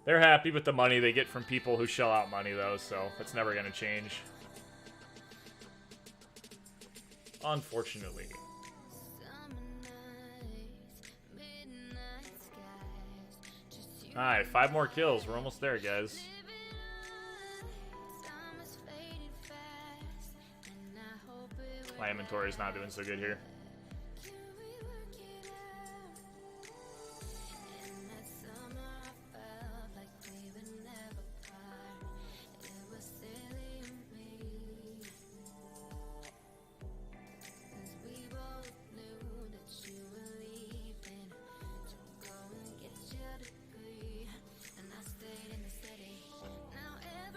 They're happy with the money they get from people who shell out money, though, so that's never going to change. Unfortunately. Alright, 5 more kills. We're almost there, guys. My inventory is not doing so good here.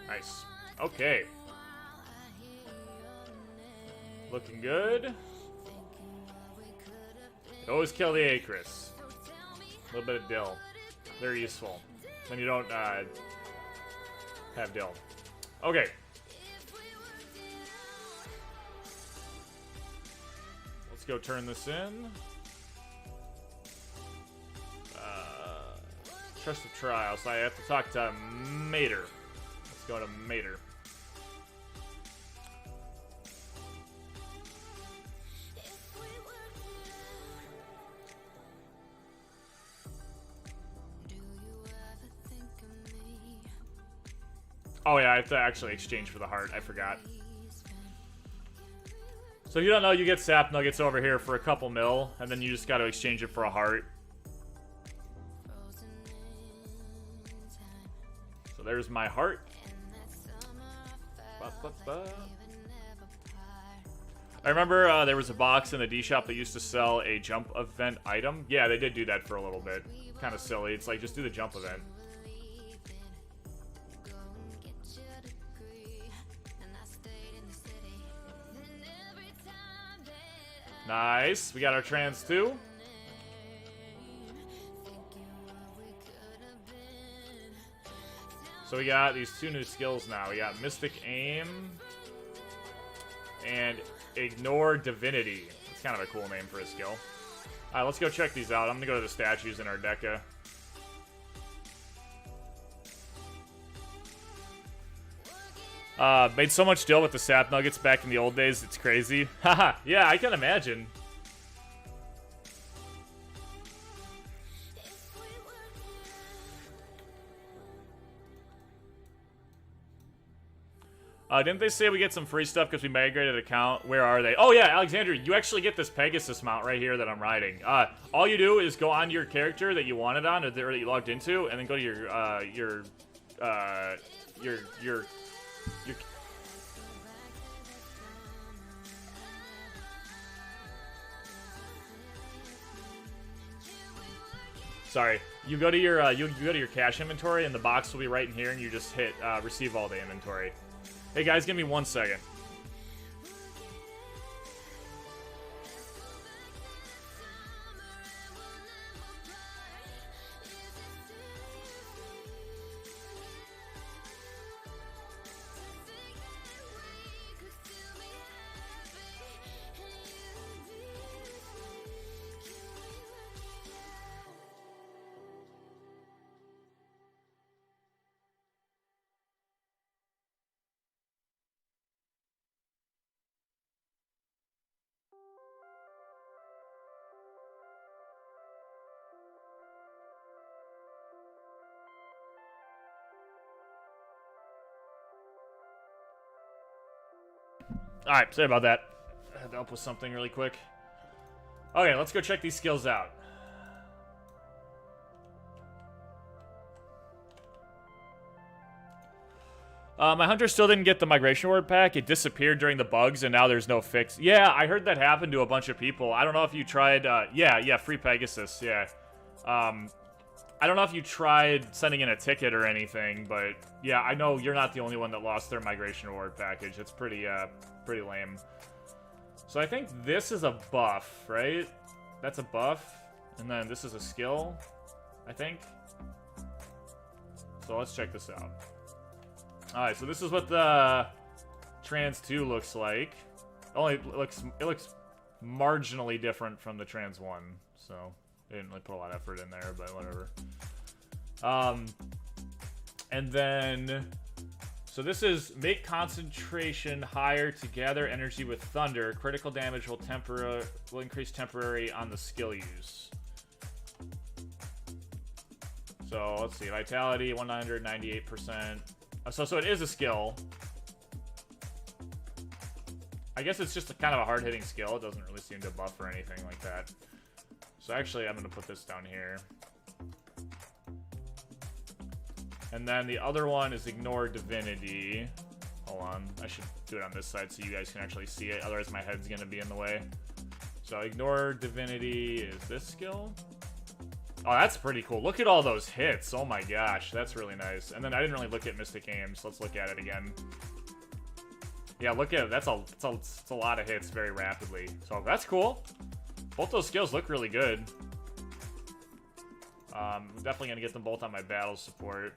Nice. Okay. Looking good. Always kill the Acris. A little bit of dill. Very useful. When you don't have dill. Okay. Let's go turn this in. Trust the trial. So I have to talk to Mater. Let's go to Mater. Oh yeah, I have to actually exchange for the heart. I forgot. So if you don't know, you get sap nuggets over here for a couple mil, and then you just got to exchange it for a heart. So there's my heart. I remember there was a box in the D shop that used to sell a jump event item. Yeah, they did do that for a little bit. Kind of silly. It's like, just do the jump event. Nice. We got our trans 2. So we got these 2 new skills now. We got Mystic Aim. and Ignore Divinity. That's kind of a cool name for a skill. Alright, let's go check these out. I'm gonna go to the statues in our Deca. Made so much deal with the sap nuggets back in the old days, it's crazy. Haha, yeah, I can imagine. Didn't they say we get some free stuff because we migrated account? Where are they? Oh yeah, Alexandra, you actually get this Pegasus mount right here that I'm riding. All you do is go on your character that you wanted on, or that you logged into, and then go to your Sorry, you go to your you go to your cache inventory, and the box will be right in here, and you just hit receive all the inventory. Hey guys, give me 1 second. Alright, sorry about that. I had to help with something really quick. Okay, let's go check these skills out. My hunter still didn't get the migration reward pack. It disappeared during the bugs, and now there's no fix. Yeah, I heard that happen to a bunch of people. I don't know if you tried... yeah, free Pegasus, yeah. I don't know if you tried sending in a ticket or anything, but yeah, I know you're not the only one that lost their migration reward package. It's pretty lame. So I think this is a buff, right? That's a buff, and then this is a skill, I think. So let's check this out. Alright, so this is what the Trans 2 looks like. It looks marginally different from the Trans 1, so they didn't really put a lot of effort in there, but whatever. And then, so this is make concentration higher to gather energy with thunder. Critical damage will increase temporary on the skill use. So let's see, vitality 198%. So it is a skill. I guess it's just a kind of a hard-hitting skill. It doesn't really seem to buff or anything like that. So actually, I'm going to put this down here. And then the other one is Ignore Divinity. Hold on. I should do it on this side so you guys can actually see it. Otherwise, my head's going to be in the way. So Ignore Divinity is this skill. Oh, that's pretty cool. Look at all those hits. Oh my gosh. That's really nice. And then I didn't really look at Mystic Aim, so let's look at it again. Yeah, look at it. That's a lot of hits very rapidly. So that's cool. Both those skills look really good. I'm definitely going to get them both on my battle support.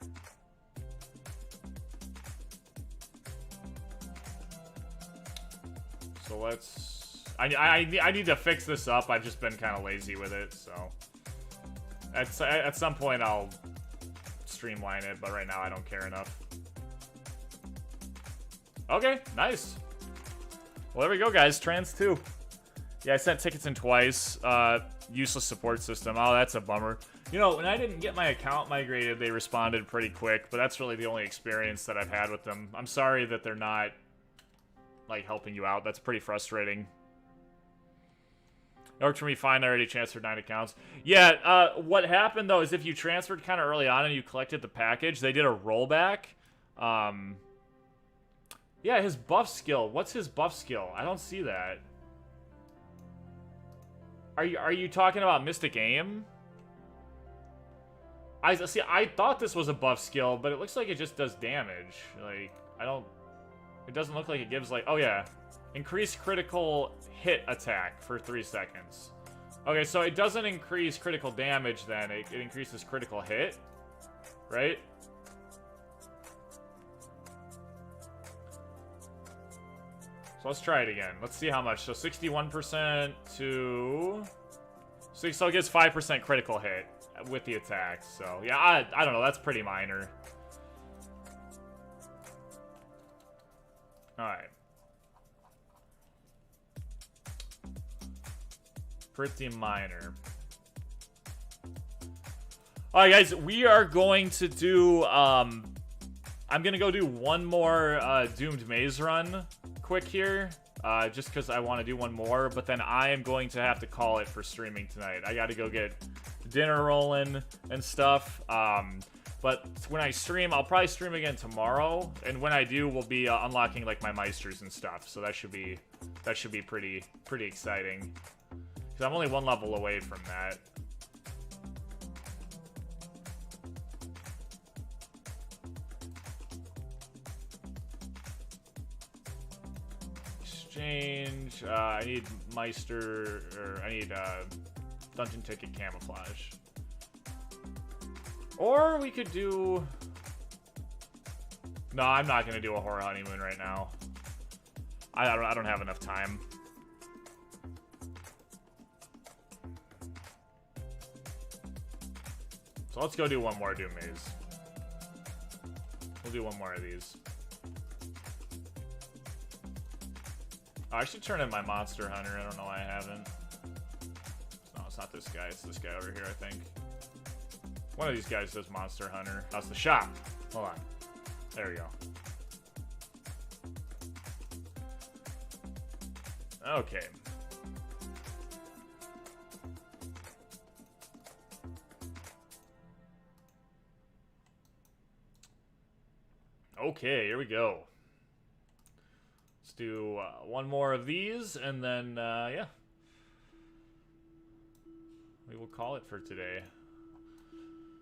So let's... I need to fix this up. I've just been kind of lazy with it, so... At some point, I'll streamline it, but right now I don't care enough. Okay, nice. Well, there we go, guys. Trans 2. Yeah, I sent tickets in twice. Useless support system. Oh, that's a bummer. You know, when I didn't get my account migrated, they responded pretty quick, but that's really the only experience that I've had with them. I'm sorry that they're not, like, helping you out. That's pretty frustrating. It worked for me fine. I already transferred 9 accounts. Yeah, what happened, though, is if you transferred kind of early on and you collected the package, they did a rollback. Yeah, his buff skill. What's his buff skill? I don't see that. Are you talking about Mystic Aim? I thought this was a buff skill, but it looks like it just does damage. Like, it doesn't look like it gives, like, oh yeah. Increase critical hit attack for 3 seconds. Okay, so it doesn't increase critical damage then. It increases critical hit, right? So let's try it again. Let's see how much. So 61% to... So it gets 5% critical hit with the attacks. So yeah, I don't know. That's pretty minor. Alright. Pretty minor. Alright guys, we are going to do, I'm gonna go do one more Doomed Maze run quick here. Just because I want to do one more, but then I am going to have to call it for streaming tonight. I gotta go get dinner rolling and stuff. But when I stream, I'll probably stream again tomorrow, and when I do, we'll be unlocking like my Meisters and stuff. So that should be pretty exciting. Because I'm only one level away from that. Exchange. I need Meister, or I need Dungeon Ticket Camouflage. Or we could do... No, I'm not going to do a Horror Honeymoon right now. I don't have enough time. So let's go do one more Doom Maze. We'll do one more of these. Oh, I should turn in my Monster Hunter. I don't know why I haven't. No, it's not this guy. It's this guy over here, I think. One of these guys does Monster Hunter. That's the shop. Hold on. There we go. Okay. Okay, here we go. Let's do one more of these, and then, yeah. We will call it for today.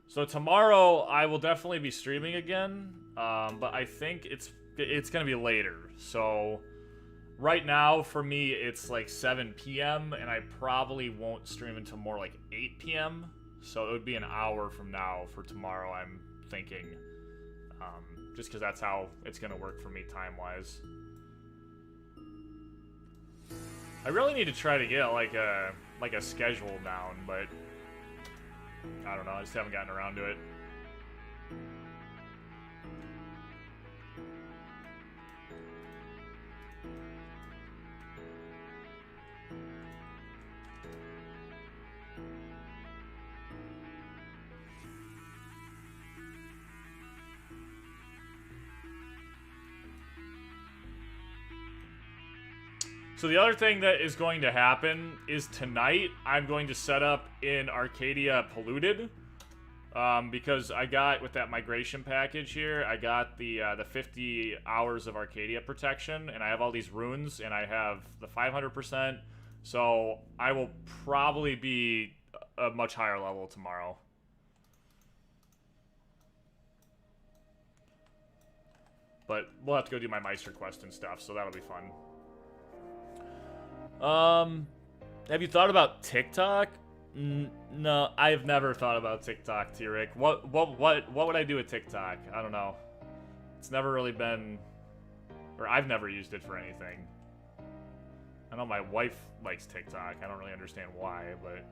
So tomorrow, I will definitely be streaming again, but I think it's going to be later. So right now, for me, it's like 7 p.m., and I probably won't stream until more like 8 p.m. So it would be an hour from now for tomorrow, I'm thinking. Just because that's how it's going to work for me time-wise. I really need to try to get like a schedule down, but I don't know. I just haven't gotten around to it. So the other thing that is going to happen is tonight I'm going to set up in Arcadia Polluted, because I got, with that migration package here, I got the 50 hours of Arcadia protection, and I have all these runes, and I have the 500%, so I will probably be a much higher level tomorrow. But we'll have to go do my Meister quest and stuff, so that'll be fun. Have you thought about TikTok? No, I have never thought about TikTok, T-Rick. What would I do with TikTok? I don't know. It's never really been, or I've never used it for anything. I know my wife likes TikTok. I don't really understand why, but...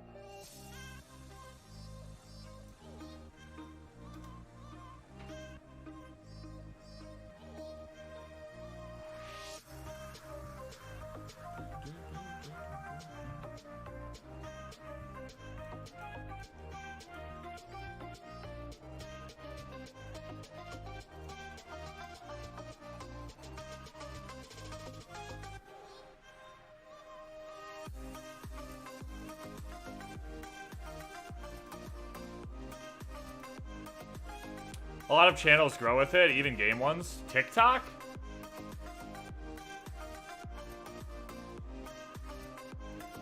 A lot of channels grow with it, even game ones. TikTok?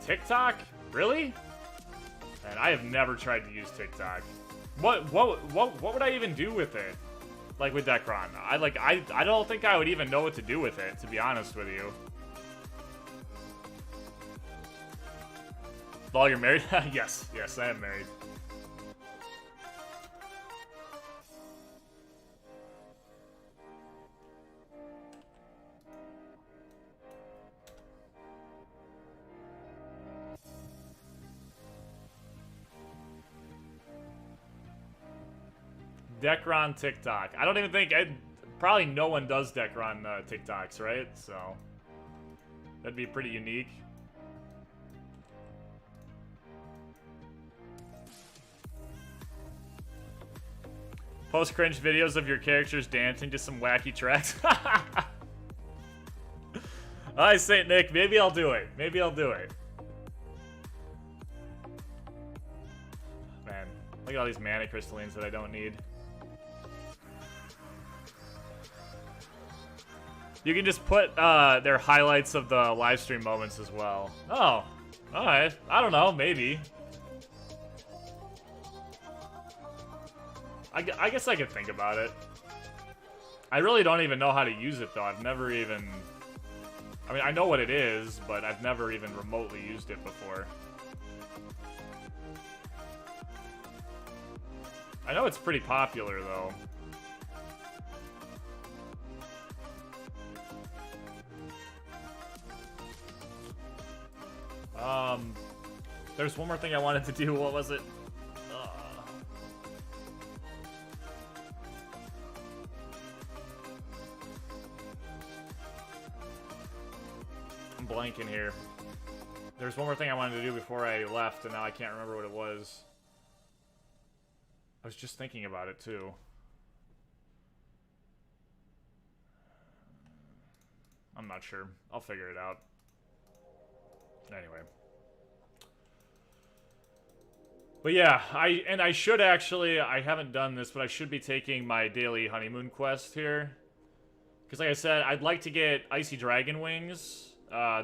TikTok? Really? And I have never tried to use TikTok. What would I even do with it? Like with Dekaron? I don't think I would even know what to do with it, to be honest with you. Oh, you're married? Yes, I am married. Dekaron TikTok. I don't even think... probably no one does Dekaron TikToks, right? So... that'd be pretty unique. Post cringe videos of your characters dancing to some wacky tracks. Hi, Saint Nick. Maybe I'll do it. Maybe I'll do it. Man, look at all these mana crystallines that I don't need. You can just put their highlights of the live stream moments as well. Oh, alright. I don't know, maybe. I guess I could think about it. I really don't even know how to use it, though. I've never even... I mean, I know what it is, but I've never even remotely used it before. I know it's pretty popular, though. There's one more thing I wanted to do. What was it? I'm blanking here. There's one more thing I wanted to do before I left, and now I can't remember what it was. I was just thinking about it, too. I'm not sure. I'll figure it out. Anyway. But yeah, I should actually, I haven't done this, but I should be taking my daily honeymoon quest here. Because like I said, I'd like to get Icy Dragon Wings.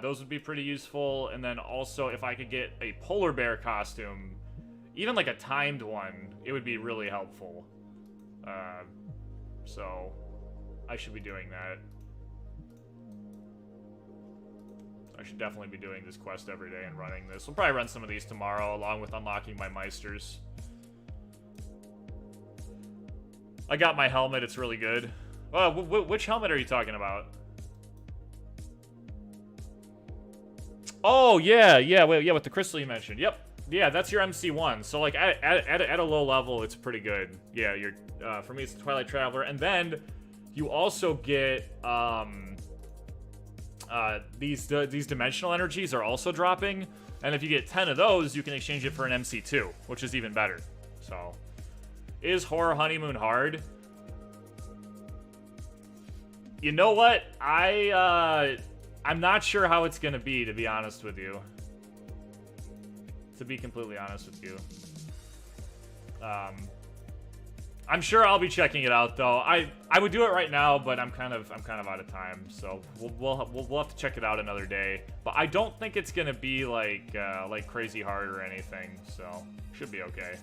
Those would be pretty useful. And then also, if I could get a polar bear costume, even like a timed one, it would be really helpful. So, I should be doing that. I should definitely be doing this quest every day and running this. We'll probably run some of these tomorrow, along with unlocking my Meisters. I got my helmet, it's really good. Which helmet are you talking about? Oh, yeah, with the crystal you mentioned. Yep. Yeah, that's your MC1. So, like, at a low level, it's pretty good. Yeah, you're, for me, it's the Twilight Traveler. And then you also get, these dimensional energies are also dropping, and if you get 10 of those, you can exchange it for an MC2, which is even better. So, is Horror Honeymoon hard? You know what? I'm not sure how it's gonna be, to be honest with you. To be completely honest with you. I'm sure I'll be checking it out, though. I would do it right now, but I'm kind of out of time, so we'll have to check it out another day. But I don't think it's gonna be like crazy hard or anything, so should be okay.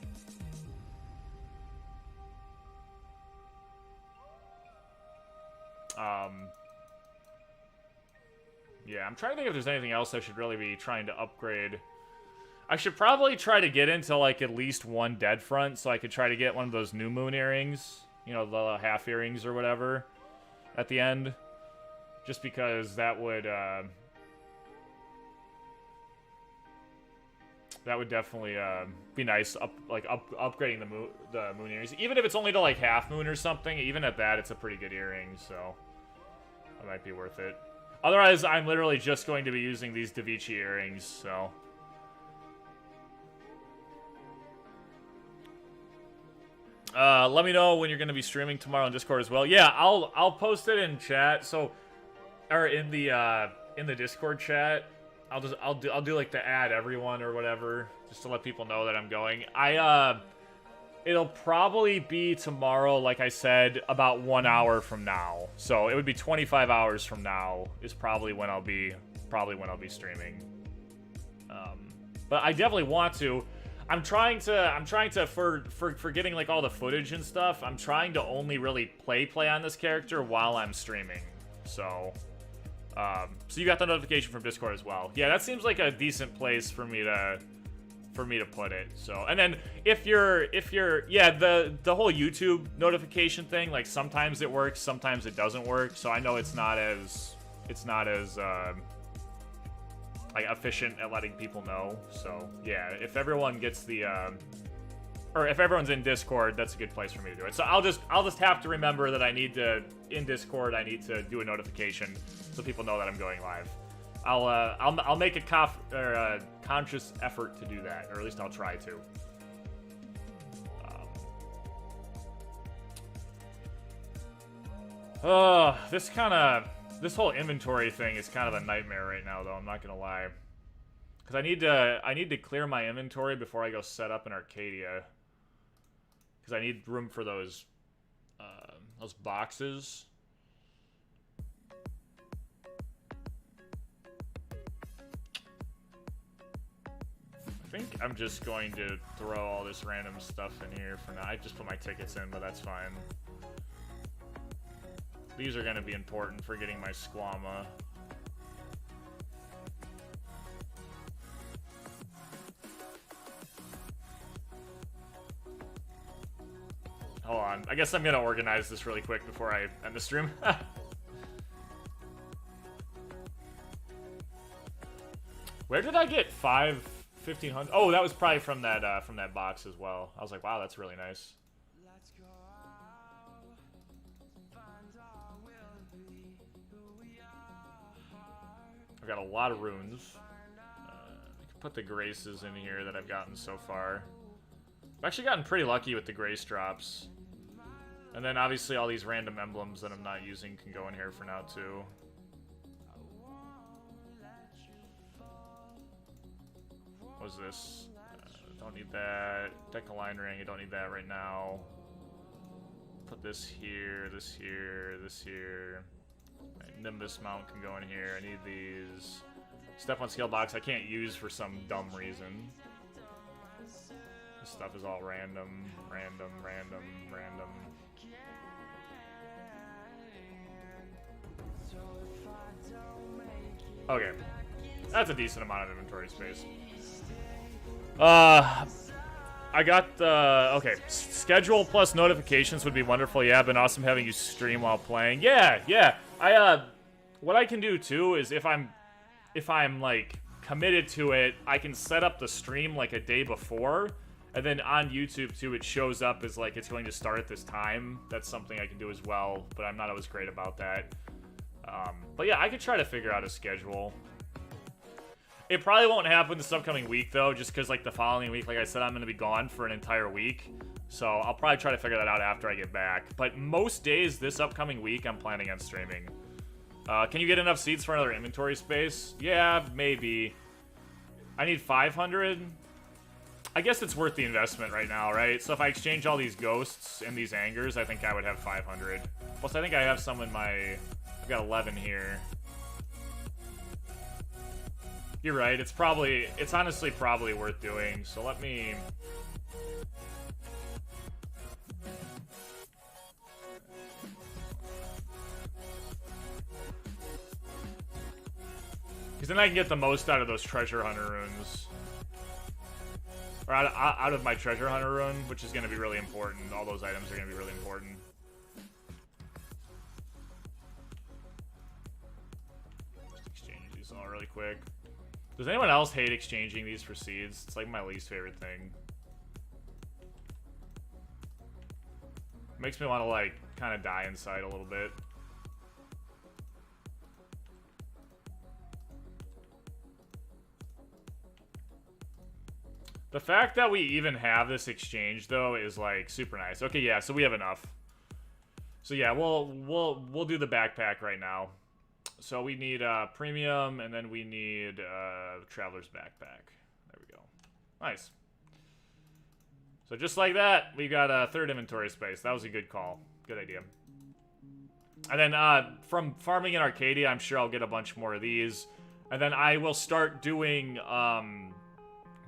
Yeah, I'm trying to think if there's anything else I should really be trying to upgrade. I should probably try to get into, like, at least one Dead Front, so I could try to get one of those new moon earrings. You know, the half earrings or whatever at the end. Just because that would definitely be nice, upgrading the moon earrings. Even if it's only to, like, half moon or something, even at that, it's a pretty good earring, so that might be worth it. Otherwise, I'm literally just going to be using these Da Vinci earrings, so... let me know when you're going to be streaming tomorrow on Discord as well. Yeah, I'll post it in chat. So, or in the Discord chat. I'll do like the add everyone or whatever, just to let people know that I'm going. It'll probably be tomorrow, like I said, about 1 hour from now. So it would be 25 hours from now is probably when I'll be streaming. But I definitely want to. I'm trying to for getting like all the footage and stuff. I'm trying to only really play on this character while I'm streaming. So you got the notification from Discord as well. Yeah, that seems like a decent place for me to put it. So, and then if you're yeah, the whole YouTube notification thing, like sometimes it works, sometimes it doesn't work. So I know it's not as like efficient at letting people know. So yeah, if everyone gets the or if everyone's in Discord, that's a good place for me to do it. So I'll just have to remember that I need to, in Discord, I need to do a notification so people know that I'm going live. I'll make a conscious effort to do that, or at least I'll try to. This whole inventory thing is kind of a nightmare right now, though. I'm not gonna lie, because I need to clear my inventory before I go set up in Arcadia, because I need room for those boxes. I think I'm just going to throw all this random stuff in here for now. I just put my tickets in, but that's fine. These are going to be important for getting my Squama. Hold on. I guess I'm going to organize this really quick before I end the stream. Where did I get 1,500? Oh, that was probably from that box as well. I was like, wow, that's really nice. I've got a lot of runes. I can put the graces in here that I've gotten so far. I've actually gotten pretty lucky with the grace drops. And then obviously all these random emblems that I'm not using can go in here for now too. What's this? Don't need that. Dekaron ring, I don't need that right now. Put this here, this here, this here. Nimbus mount can go in here. I need these. Step on skill box I can't use for some dumb reason. This stuff is all random, random, random, random. Okay. That's a decent amount of inventory space. I got the... Okay. Schedule plus notifications would be wonderful. Yeah, been awesome having you stream while playing. Yeah. What I can do, too, is if I'm, like, committed to it, I can set up the stream, like, a day before. And then on YouTube, too, it shows up as, like, it's going to start at this time. That's something I can do as well, but I'm not always great about that. But yeah, I could try to figure out a schedule. It probably won't happen this upcoming week, though, just because, like, the following week, like I said, I'm going to be gone for an entire week. So I'll probably try to figure that out after I get back. But most days this upcoming week, I'm planning on streaming. Can you get enough seats for another inventory space? Yeah, maybe. I need 500. I guess it's worth the investment right now, right? So if I exchange all these ghosts and these angers, I think I would have 500. Plus, I think I have some in my... I've got 11 here. You're right. It's honestly probably worth doing. So let me... Because then I can get the most out of those treasure hunter runes. Or out of my treasure hunter rune, which is going to be really important. All those items are going to be really important. Just exchange these all really quick. Does anyone else hate exchanging these for seeds? It's like my least favorite thing. Makes me want to, like, kind of die inside a little bit. The fact that we even have this exchange, though, is, like, super nice. Okay, yeah, so we have enough. So, yeah, we'll do the backpack right now. So we need premium, and then we need traveler's backpack. There we go. Nice. So just like that, we got a third inventory space. That was a good call. Good idea. And then from farming in Arcadia, I'm sure I'll get a bunch more of these. And then I will start doing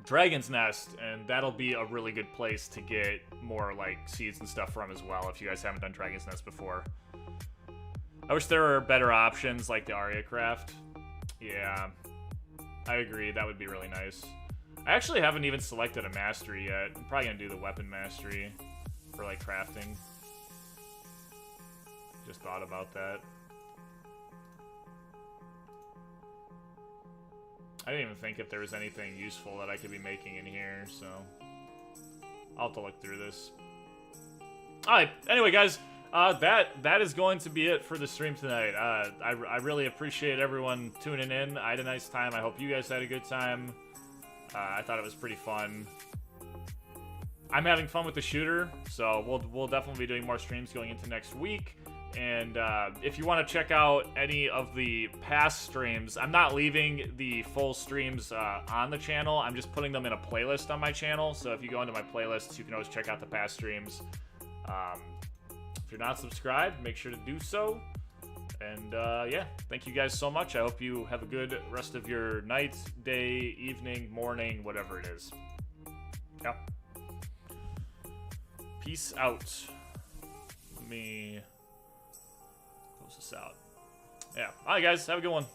Dragon's Nest, and that'll be a really good place to get more, like, seeds and stuff from as well, if you guys haven't done Dragon's Nest before. I wish there were better options, like the Aria Craft. Yeah, I agree. That would be really nice. I actually haven't even selected a mastery yet. I'm probably going to do the weapon mastery for, like, crafting. Just thought about that. I didn't even think if there was anything useful that I could be making in here, so... I'll have to look through this. Alright, anyway, guys, that is going to be it for the stream tonight. I really appreciate everyone tuning in. I had a nice time. I hope you guys had a good time. I thought it was pretty fun. I'm having fun with the shooter, so we'll definitely be doing more streams going into next week. And if you want to check out any of the past streams, I'm not leaving the full streams on the channel. I'm just putting them in a playlist on my channel. So if you go into my playlists, you can always check out the past streams. If you're not subscribed, make sure to do so. And yeah, thank you guys so much. I hope you have a good rest of your night, day, evening, morning, whatever it is. Yep. Peace out. Let me close this out. Yeah. All right, guys. Have a good one.